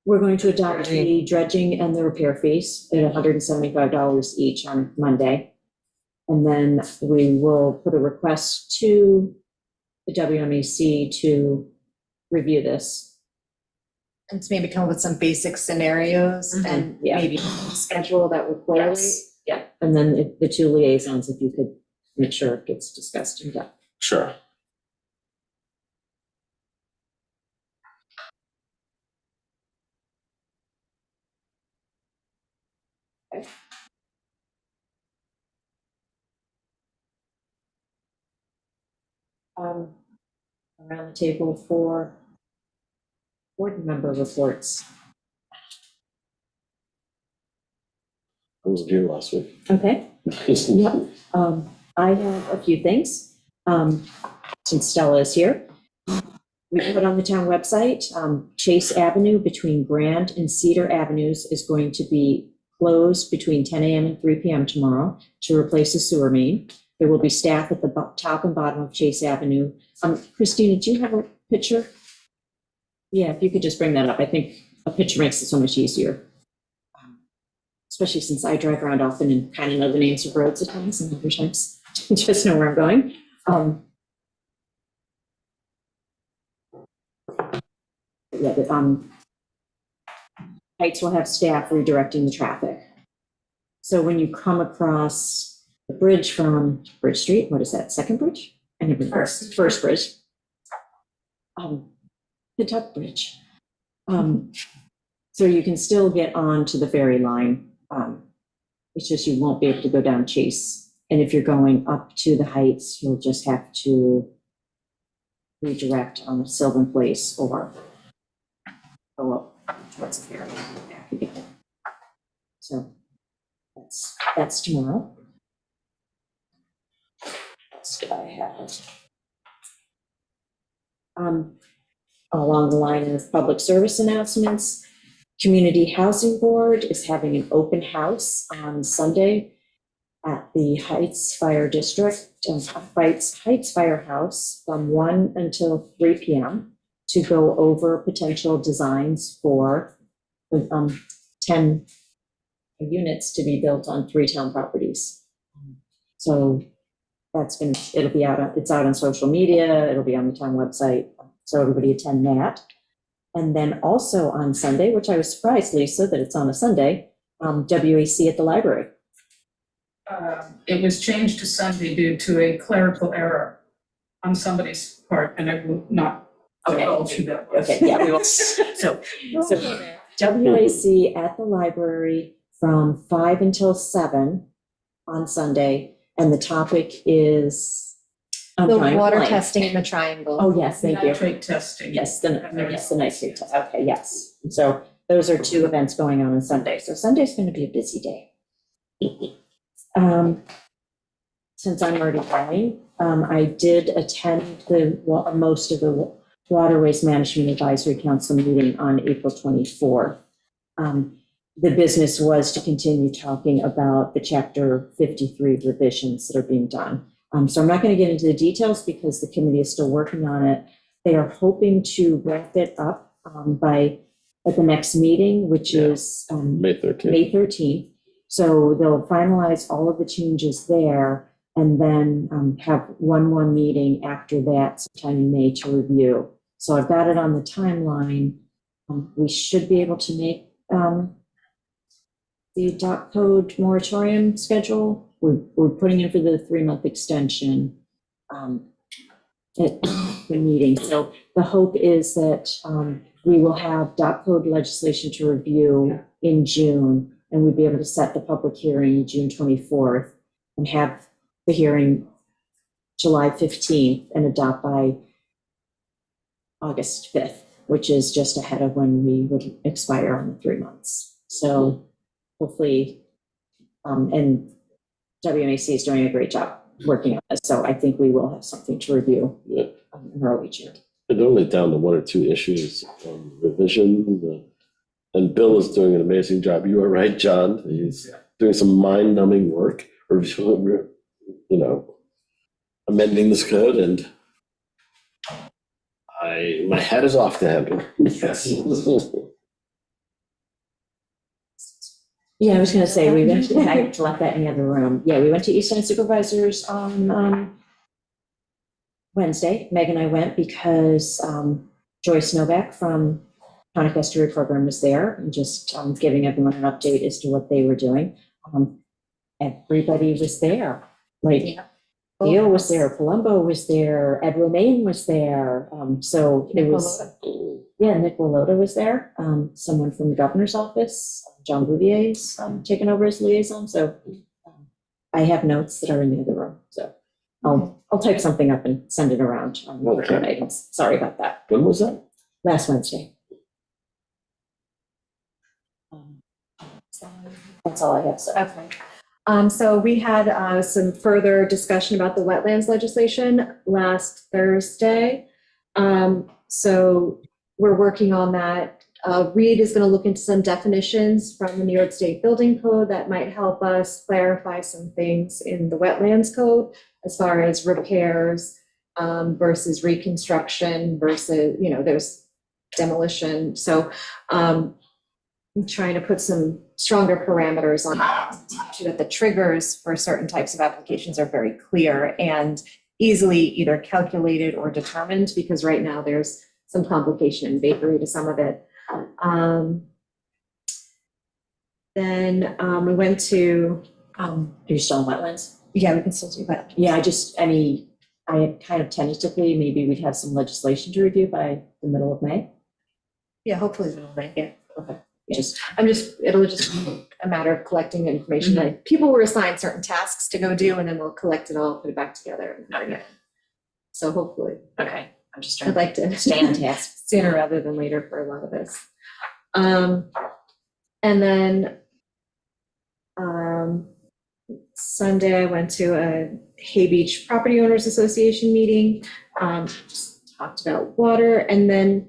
[SPEAKER 1] We're going to adopt the dredging and the repair fees at $175 each on Monday. And then we will put a request to the WMAC to review this.
[SPEAKER 4] And to maybe come up with some basic scenarios and
[SPEAKER 1] Yeah.
[SPEAKER 4] maybe
[SPEAKER 1] Schedule that would correlate.
[SPEAKER 4] Yes.
[SPEAKER 1] Yeah, and then the two liaisons, if you could make sure it gets discussed in depth.
[SPEAKER 5] sure.
[SPEAKER 1] Around the table for board member reports.
[SPEAKER 5] I was here last week.
[SPEAKER 1] Okay. Yep. I have a few things, since Stella is here. We put on the town website, Chase Avenue between Grand and Cedar Avenues is going to be closed between 10 a.m. and 3 p.m. tomorrow to replace the sewer main. There will be staff at the top and bottom of Chase Avenue. Christina, do you have a picture? Yeah, if you could just bring that up. I think a picture makes it so much easier. Especially since I drive around often and kind of know the names of roads at times and other times, just know where I'm going. Yeah, but Heights will have staff redirecting the traffic. So when you come across the bridge from Bridge Street, what is that, Second Bridge? First Bridge. Kentuck Bridge. So you can still get on to the ferry line. It's just you won't be able to go down Chase. And if you're going up to the Heights, you'll just have to redirect on Sylvan Place or go up towards the ferry. So that's tomorrow. What else did I have? Along the line of public service announcements, Community Housing Board is having an open house on Sunday at the Heights Fire District, Heights Firehouse from 1 until 3 p.m. to go over potential designs for 10 units to be built on 3 town properties. So it'll be out, it's out on social media, it'll be on the town website, so everybody attend that. And then also on Sunday, which I was surprised, Lisa, that it's on a Sunday, WAC at the library.
[SPEAKER 12] it was changed to Sunday due to a clerical error on somebody's part, and I will not divulge who that was.
[SPEAKER 1] Okay, yeah, we will. So WAC at the library from 5 until 7 on Sunday, and the topic is
[SPEAKER 4] the water testing in the triangle.
[SPEAKER 1] Oh, yes, thank you.
[SPEAKER 12] Nitrate testing.
[SPEAKER 1] Yes, the nitrate test. Okay, yes. So those are 2 events going on Sunday. So Sunday's going to be a busy day. Since I'm already going, I did attend most of the Waterways Management Advisory Council meeting on April 24th. The business was to continue talking about the Chapter 53 revisions that are being done. So I'm not going to get into the details because the committee is still working on it. They are hoping to wrap it up at the next meeting, which is
[SPEAKER 5] May 13th.
[SPEAKER 1] May 13th. So they'll finalize all of the changes there and then have one more meeting after that sometime in May to review. So I've got it on the timeline. We should be able to make the dock code moratorium schedule we're putting in for the 3-month extension at the meeting. So the hope is that we will have dot code legislation to review in June, and we'd be able to set the public hearing June 24th and have the hearing July 15th and adopt by August 5th, which is just ahead of when we would expire on the 3 months. So hopefully, and WMAC is doing a great job working on this. So I think we will have something to review in early June.
[SPEAKER 5] And only down to 1 or 2 issues, revision, and Bill is doing an amazing job. You are right, John. He's doing some mind-numbing work, amending this code, and my hat is off to him. Yes.
[SPEAKER 1] Yeah, I was going to say, we went to, I left that in the other room. Yeah, we went to East End Supervisors on Wednesday. Meg and I went because Joyce Novak from Tonic Estuary Program was there, and just giving everyone an update as to what they were doing. Everybody was there. Like, Theo was there, Palumbo was there, Ed Romaine was there. So it was, Nick Walota was there. Someone from the governor's office, John Bouvier's taken over as liaison. So I have notes that are in the other room. So I'll type something up and send it around on overhead items. Sorry about that.
[SPEAKER 5] When was that?
[SPEAKER 1] Last Wednesday. That's all I have. So.
[SPEAKER 4] Okay. So we had some further discussion about the wetlands legislation last Thursday. So we're working on that. Reed is going to look into some definitions from the New York State Building Code that might help us clarify some things in the wetlands code as far as repairs versus reconstruction versus, there's demolition. So I'm trying to put some stronger parameters on that, so that the triggers for certain types of applications are very clear and easily either calculated or determined, because right now there's some complication and vagary to some of it. Then we went to,
[SPEAKER 1] Are you still in wetlands?
[SPEAKER 4] yeah, we can still do that.
[SPEAKER 1] Yeah, I had kind of tentatively, maybe we'd have some legislation to review by the middle of May.
[SPEAKER 4] Yeah, hopefully we'll make it.
[SPEAKER 1] Okay.
[SPEAKER 4] It'll just be a matter of collecting the information. Like, people were assigned certain tasks to go do, and then we'll collect it all, put it back together and bring it in. So hopefully.
[SPEAKER 1] Okay. I'm just trying
[SPEAKER 4] I'd like to
[SPEAKER 1] stay on task.
[SPEAKER 4] sooner rather than later for a lot of this. And then Sunday I went to a Hay Beach Property Owners Association meeting, just talked about water, and then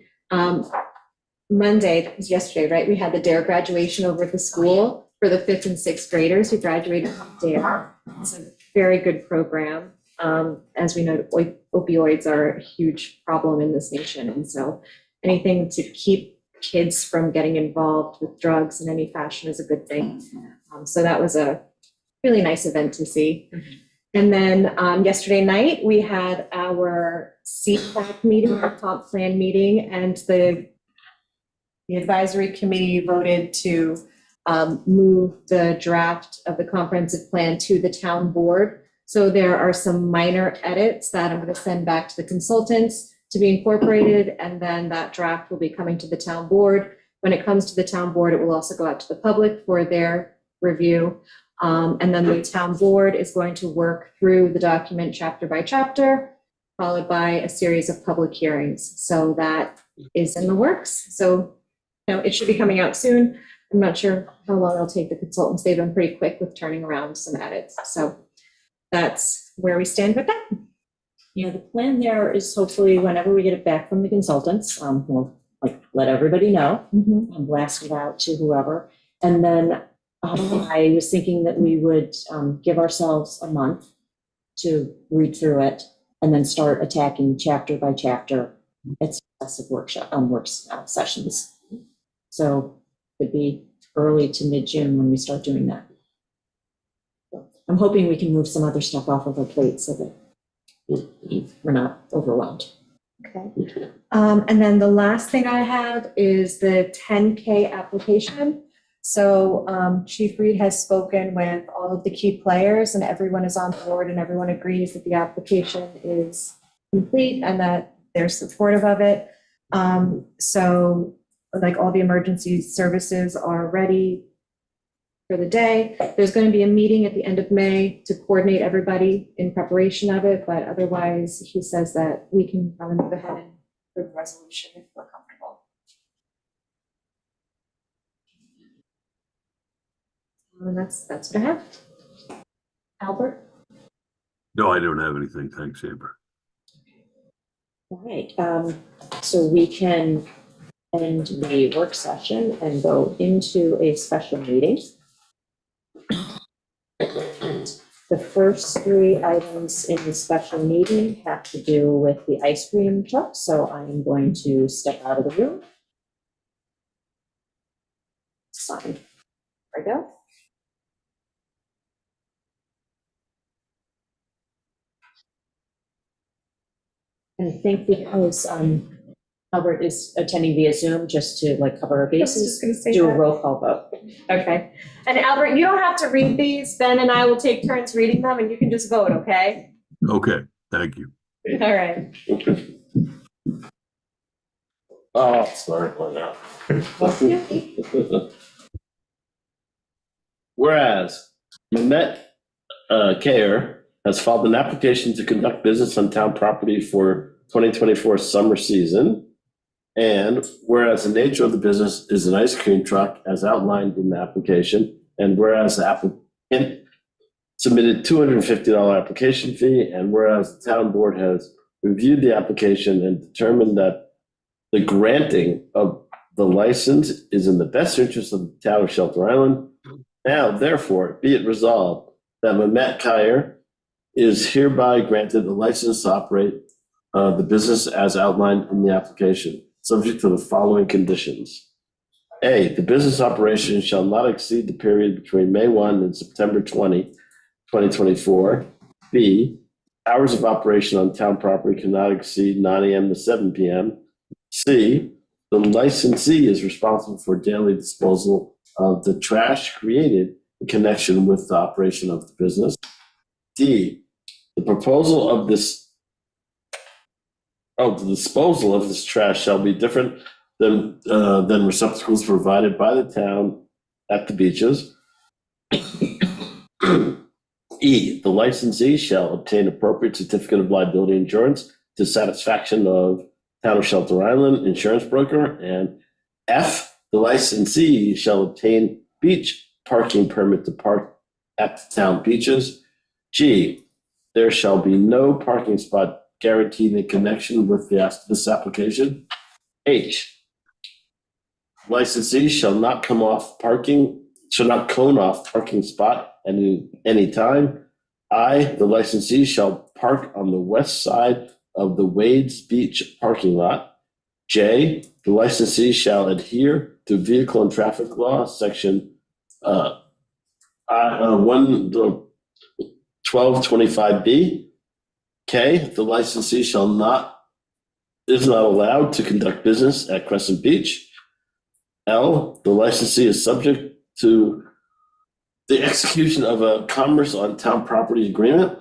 [SPEAKER 4] Monday, that was yesterday, right? We had the DARE graduation over at the school for the 5th and 6th graders who graduated from DARE. It's a very good program. As we know, opioids are a huge problem in this nation. And so anything to keep kids from getting involved with drugs in any fashion is a good thing. So that was a really nice event to see. And then yesterday night, we had our CPAC meeting, our comp plan meeting, and the advisory committee voted to move the draft of the comprehensive plan to the town board. So there are some minor edits that I'm going to send back to the consultants to be incorporated, and then that draft will be coming to the town board. When it comes to the town board, it will also go out to the public for their review. And then the town board is going to work through the document chapter by chapter, followed by a series of public hearings. So that is in the works. So it should be coming out soon. I'm not sure how long it'll take the consultants. They've been pretty quick with turning around some edits. So that's where we stand with that.
[SPEAKER 1] Yeah, the plan there is hopefully whenever we get it back from the consultants, we'll let everybody know and blast it out to whoever. And then I was thinking that we would give ourselves a month to read through it and then start attacking chapter by chapter at successive work sessions. So it could be early to mid-June when we start doing that. I'm hoping we can move some other stuff off of our plate so that we're not overwhelmed.
[SPEAKER 4] Okay. And then the last thing I have is the 10K application. So Chief Reed has spoken with all of the key players and everyone is on board and everyone agrees that the application is complete and that they're supportive of it. So like all the emergency services are ready for the day. There's going to be a meeting at the end of May to coordinate everybody in preparation of it, but otherwise he says that we can probably move ahead and approve the resolution if we're comfortable. And that's what I have. Albert?
[SPEAKER 9] No, I don't have anything. Thanks, Amber.
[SPEAKER 1] All right, so we can end the work session and go into a special meeting. The first three items in the special meeting have to do with the ice cream truck, so I'm going to step out of the room. Sign. There we go. And I think because Albert is attending via Zoom, just to like cover our bases, do a roll call vote.
[SPEAKER 4] Okay. And Albert, you don't have to read these. Ben and I will take turns reading them and you can just vote, okay?
[SPEAKER 9] Okay, thank you.
[SPEAKER 4] All right.
[SPEAKER 5] Oh, smart one now. Whereas Mehmet Kayer has filed an application to conduct business on town property for 2024 summer season. And whereas the nature of the business is an ice cream truck as outlined in the application, and whereas the applicant submitted $250 application fee, and whereas the town board has reviewed the application and determined that the granting of the license is in the best interest of the town of Shelter Island, now therefore be it resolved that Mehmet Kayer is hereby granted the license to operate the business as outlined in the application, subject to the following conditions. A, the business operation shall not exceed the period between May 1 and September 20, 2024. B, hours of operation on town property cannot exceed 9 a.m. to 7 p.m. C, the licensee is responsible for daily disposal of the trash created in connection with the operation of the business. D, the disposal of this trash shall be different than receptacles provided by the town at the beaches. E, the licensee shall obtain appropriate certificate of liability insurance to satisfaction of Town of Shelter Island insurance broker. And F, the licensee shall obtain beach parking permit to park at the town beaches. G, there shall be no parking spot guaranteed in connection with this application. H, licensee shall not cone off parking spot at any time. I, the licensee, shall park on the west side of the Wades Beach parking lot. J, the licensee shall adhere to vehicle and traffic law, section 1225B. K, the licensee is not allowed to conduct business at Crescent Beach. L, the licensee is subject to the execution of a commerce on town property agreement.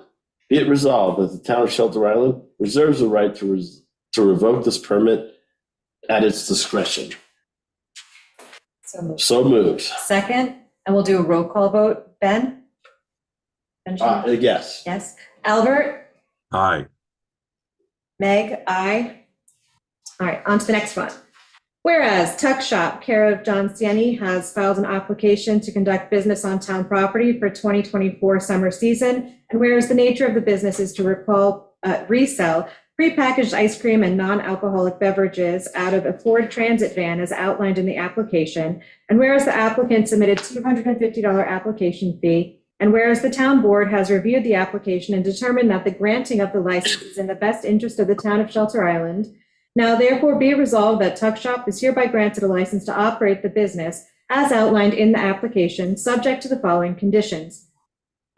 [SPEAKER 5] Be it resolved that the town of Shelter Island reserves the right to revoke this permit at its discretion. So moved.
[SPEAKER 4] Second, and we'll do a roll call vote. Ben? Benjamin?
[SPEAKER 5] Yes.
[SPEAKER 4] Yes. Albert?
[SPEAKER 9] Aye.
[SPEAKER 4] Meg? Aye. All right, on to the next one. Whereas Tuck Shop, care of John Ciani, has filed an application to conduct business on town property for 2024 summer season, and whereas the nature of the business is to resell prepackaged ice cream and non-alcoholic beverages out of a Ford Transit van as outlined in the application, and whereas the applicant submitted $250 application fee, and whereas the town board has reviewed the application and determined that the granting of the license is in the best interest of the town of Shelter Island, now therefore be resolved that Tuck Shop is hereby granted a license to operate the business as outlined in the application, subject to the following conditions.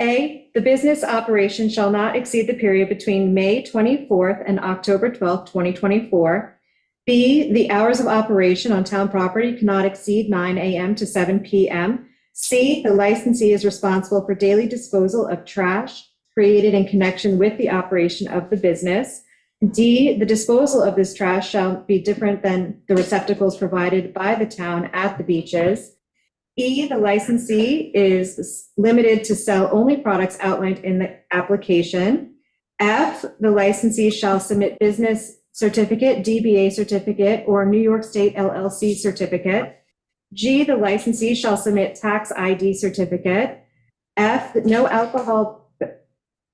[SPEAKER 4] A, the business operation shall not exceed the period between May 24th and October 12th, 2024. B, the hours of operation on town property cannot exceed 9 a.m. to 7 p.m. C, the licensee is responsible for daily disposal of trash created in connection with the operation of the business. D, the disposal of this trash shall be different than the receptacles provided by the town at the beaches. E, the licensee is limited to sell only products outlined in the application. F, the licensee shall submit business certificate, DBA certificate, or New York State LLC certificate. G, the licensee shall submit tax ID certificate. F, no alcohol, A,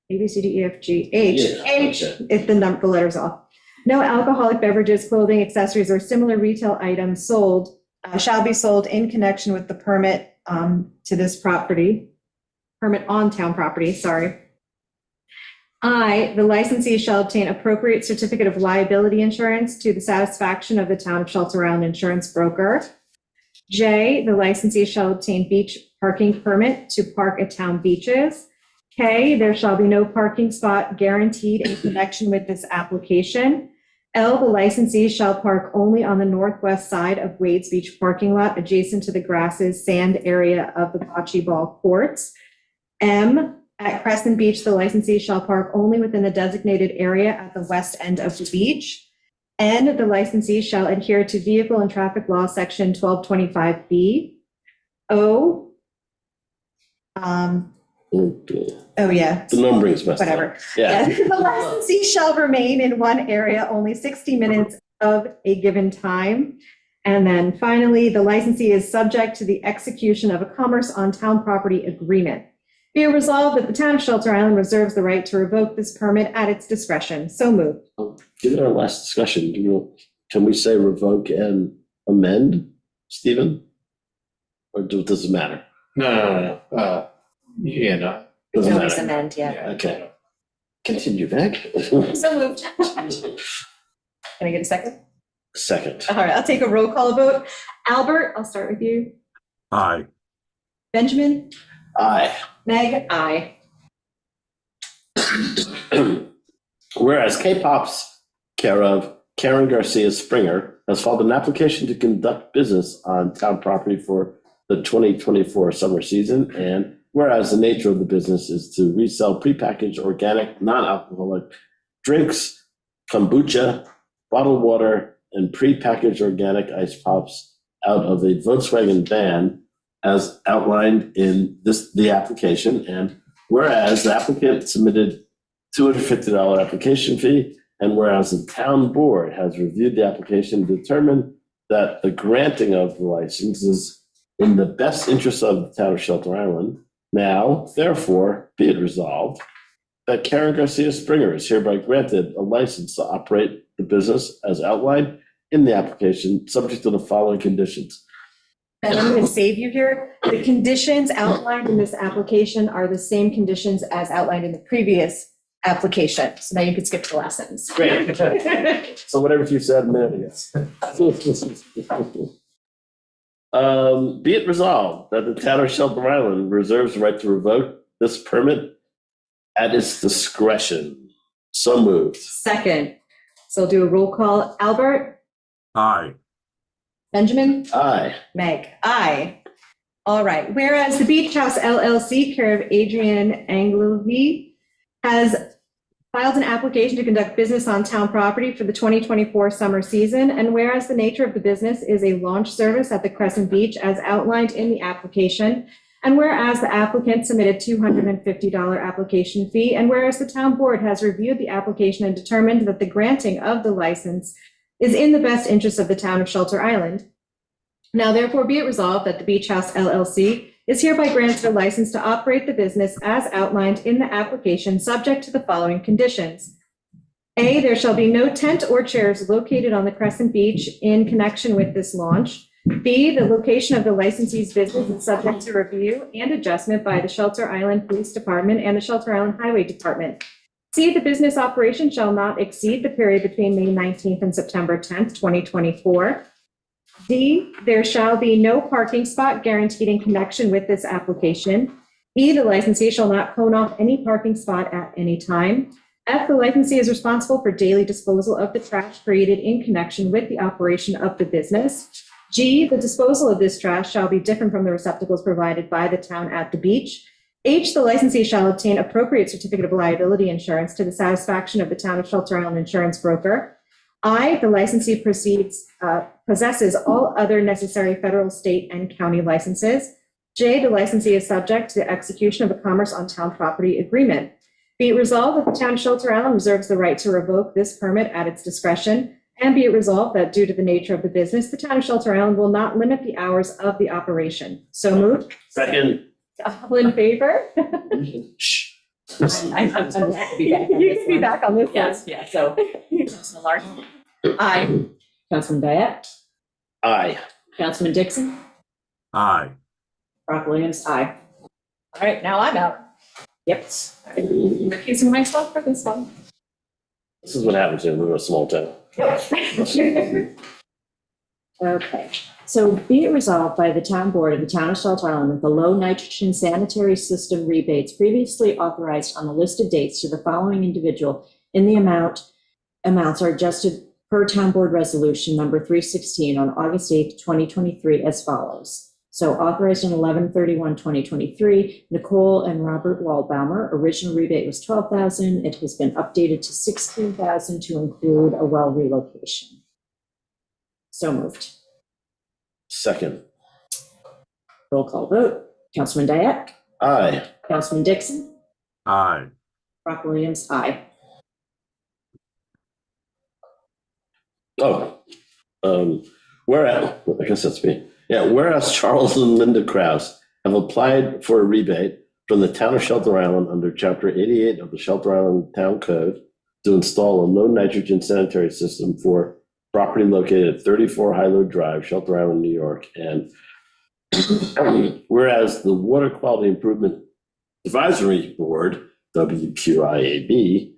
[SPEAKER 4] B, C, D, E, F, G, H, if the letter's off. No alcoholic beverages, clothing, accessories, or similar retail items sold shall be sold in connection with the permit to this property, permit on town property, sorry. I, the licensee shall obtain appropriate certificate of liability insurance to the satisfaction of the town of Shelter Island insurance broker. J, the licensee shall obtain beach parking permit to park at town beaches. K, there shall be no parking spot guaranteed in connection with this application. L, the licensee shall park only on the northwest side of Wade's Beach parking lot adjacent to the grasses sand area of the bocce ball courts. M, at Crescent Beach, the licensee shall park only within the designated area at the west end of the beach. N, the licensee shall adhere to vehicle and traffic law section 1225B. O, oh yeah.
[SPEAKER 5] The numbering is messed up.
[SPEAKER 4] Whatever.
[SPEAKER 5] Yeah.
[SPEAKER 4] The licensee shall remain in one area only 60 minutes of a given time. And then finally, the licensee is subject to the execution of a commerce on town property agreement. Be it resolved that the town of Shelter Island reserves the right to revoke this permit at its discretion. So moved.
[SPEAKER 5] Given our last discussion, can we say revoke and amend, Stephen? Or does it matter?
[SPEAKER 10] No. Yeah, no.
[SPEAKER 5] Doesn't
[SPEAKER 4] Always
[SPEAKER 5] matter.
[SPEAKER 4] amend, yeah.
[SPEAKER 5] Okay. Continue, Meg.
[SPEAKER 4] So moved. Can I get a second?
[SPEAKER 5] Second.
[SPEAKER 4] All right, I'll take a roll call vote. Albert, I'll start with you.
[SPEAKER 9] Aye.
[SPEAKER 4] Benjamin?
[SPEAKER 5] Aye.
[SPEAKER 4] Meg? Aye.
[SPEAKER 5] Whereas K-Pop's care of Karen Garcia Springer has filed an application to conduct business on town property for the 2024 summer season, and whereas the nature of the business is to resell prepackaged organic non-alcoholic drinks, kombucha, bottled water, and prepackaged organic ice pops out of a Volkswagen van as outlined in the application, and whereas the applicant submitted $250 application fee, and whereas the town board has reviewed the application and determined that the granting of the license is in the best interest of the town of Shelter Island, now, therefore, be it resolved that Karen Garcia Springer is hereby granted a license to operate the business as outlined in the application, subject to the following conditions.
[SPEAKER 4] And I'm going to save you here. The conditions outlined in this application are the same conditions as outlined in the previous application. So now you can skip the last sentence.
[SPEAKER 5] Great. So whatever you said a minute ago. Be it resolved that the town of Shelter Island reserves the right to revoke this permit at its discretion. So moved.
[SPEAKER 4] Second. So I'll do a roll call. Albert?
[SPEAKER 9] Aye.
[SPEAKER 4] Benjamin?
[SPEAKER 5] Aye.
[SPEAKER 4] Meg? Aye. All right. Whereas the Beach House LLC, care of Adrian Anglovy, has filed an application to conduct business on town property for the 2024 summer season, and whereas the nature of the business is a launch service at the Crescent Beach as outlined in the application, and whereas the applicant submitted $250 application fee, and whereas the town board has reviewed the application and determined that the granting of the license is in the best interest of the town of Shelter Island. Now therefore be it resolved that the Beach House LLC is hereby granted a license to operate the business as outlined in the application, subject to the following conditions. A, there shall be no tent or chairs located on the Crescent Beach in connection with this launch. B, the location of the licensee's business is subject to review and adjustment by the Shelter Island Police Department and the Shelter Island Highway Department. C, the business operation shall not exceed the period between May 19th and September 10th, 2024. D, there shall be no parking spot guaranteed in connection with this application. E, the licensee shall not cone off any parking spot at any time. F, the licensee is responsible for daily disposal of the trash created in connection with the operation of the business. G, the disposal of this trash shall be different from the receptacles provided by the town at the beach. H, the licensee shall obtain appropriate certificate of liability insurance to the satisfaction of the town of Shelter Island insurance broker. I, the licensee possesses all other necessary federal, state, and county licenses. J, the licensee is subject to the execution of a commerce on town property agreement. Be it resolved that the town of Shelter Island reserves the right to revoke this permit at its discretion, and be it resolved that due to the nature of the business, the town of Shelter Island will not limit the hours of the operation. So moved.
[SPEAKER 5] Second.
[SPEAKER 4] All in favor?
[SPEAKER 5] Shh.
[SPEAKER 1] I'm glad to be back on
[SPEAKER 4] You
[SPEAKER 1] this
[SPEAKER 4] can be
[SPEAKER 1] one.
[SPEAKER 4] back on this one.
[SPEAKER 1] Yes, yeah, so. Councilman Larkin. Aye. Councilman Diet.
[SPEAKER 5] Aye.
[SPEAKER 1] Councilman Dixon.
[SPEAKER 9] Aye.
[SPEAKER 1] Rock Williams, aye.
[SPEAKER 4] All right, now I'm out.
[SPEAKER 1] Yep.
[SPEAKER 4] Recusing myself for this one.
[SPEAKER 5] This is what happens when we're a small town.
[SPEAKER 1] Okay, so be it resolved by the town board of the town of Shelter Island that the low nitrogen sanitary system rebates previously authorized on the listed dates to the following individual in the amounts are adjusted per town board resolution number 316 on August 8th, 2023 as follows. So authorized on 11/31/2023, Nicole and Robert Waldbaumer. Original rebate was $12,000. It has been updated to $16,000 to include a well relocation. So moved.
[SPEAKER 5] Second.
[SPEAKER 1] Roll call vote. Councilman Diet.
[SPEAKER 5] Aye.
[SPEAKER 1] Councilman Dixon.
[SPEAKER 9] Aye.
[SPEAKER 1] Rock Williams, aye.
[SPEAKER 5] Whereas, I guess that's me. Yeah, whereas Charles and Linda Kraus have applied for a rebate from the town of Shelter Island under Chapter 88 of the Shelter Island Town Code to install a low nitrogen sanitary system for property located at 34 Hilo Drive, Shelter Island, New York. And whereas the Water Quality Improvement Advisory Board, WQIAB,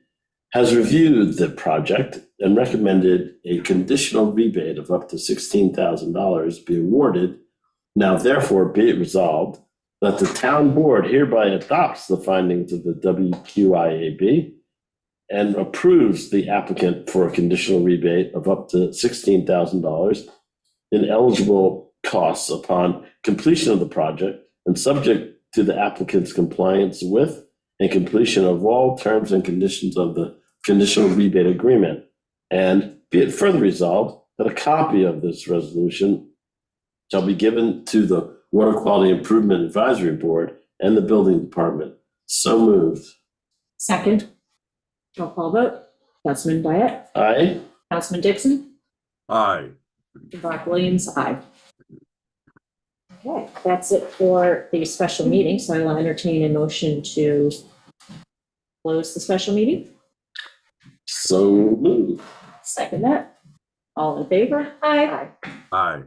[SPEAKER 5] has reviewed the project and recommended a conditional rebate of up to $16,000 be awarded. Now therefore be it resolved that the town board hereby adopts the findings of the WQIAB and approves the applicant for a conditional rebate of up to $16,000 in eligible costs upon completion of the project and subject to the applicant's compliance with and completion of all terms and conditions of the conditional rebate agreement. And be it further resolved that a copy of this resolution shall be given to the Water Quality Improvement Advisory Board and the Building Department. So moved.
[SPEAKER 1] Second. Roll call vote. Councilman Diet.
[SPEAKER 5] Aye.
[SPEAKER 1] Councilman Dixon.
[SPEAKER 9] Aye.
[SPEAKER 1] Rock Williams, aye. Okay, that's it for the special meeting. So I will entertain a motion to close the special meeting.
[SPEAKER 5] So moved.
[SPEAKER 1] Second that. All in favor? Aye.
[SPEAKER 9] Aye.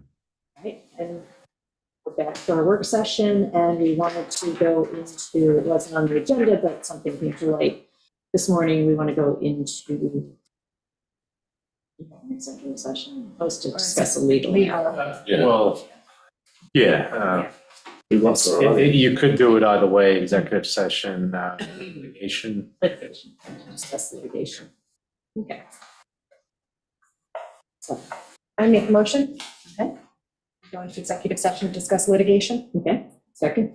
[SPEAKER 1] Right, and we're back to our work session, and we wanted to go into, it wasn't on the agenda, but something came to light this morning. We want to go into executive session, supposed to discuss a legal.
[SPEAKER 5] Yeah.
[SPEAKER 10] Well, yeah, you could do it either way, executive session, litigation.
[SPEAKER 1] Litigation, discuss litigation. Okay. So,
[SPEAKER 4] I make a motion.
[SPEAKER 1] Okay.
[SPEAKER 4] Go into executive session to discuss litigation.
[SPEAKER 1] okay, second.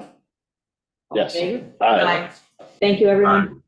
[SPEAKER 1] All in
[SPEAKER 5] Yes.
[SPEAKER 1] favor?
[SPEAKER 5] Aye.
[SPEAKER 1] Thank you, everyone.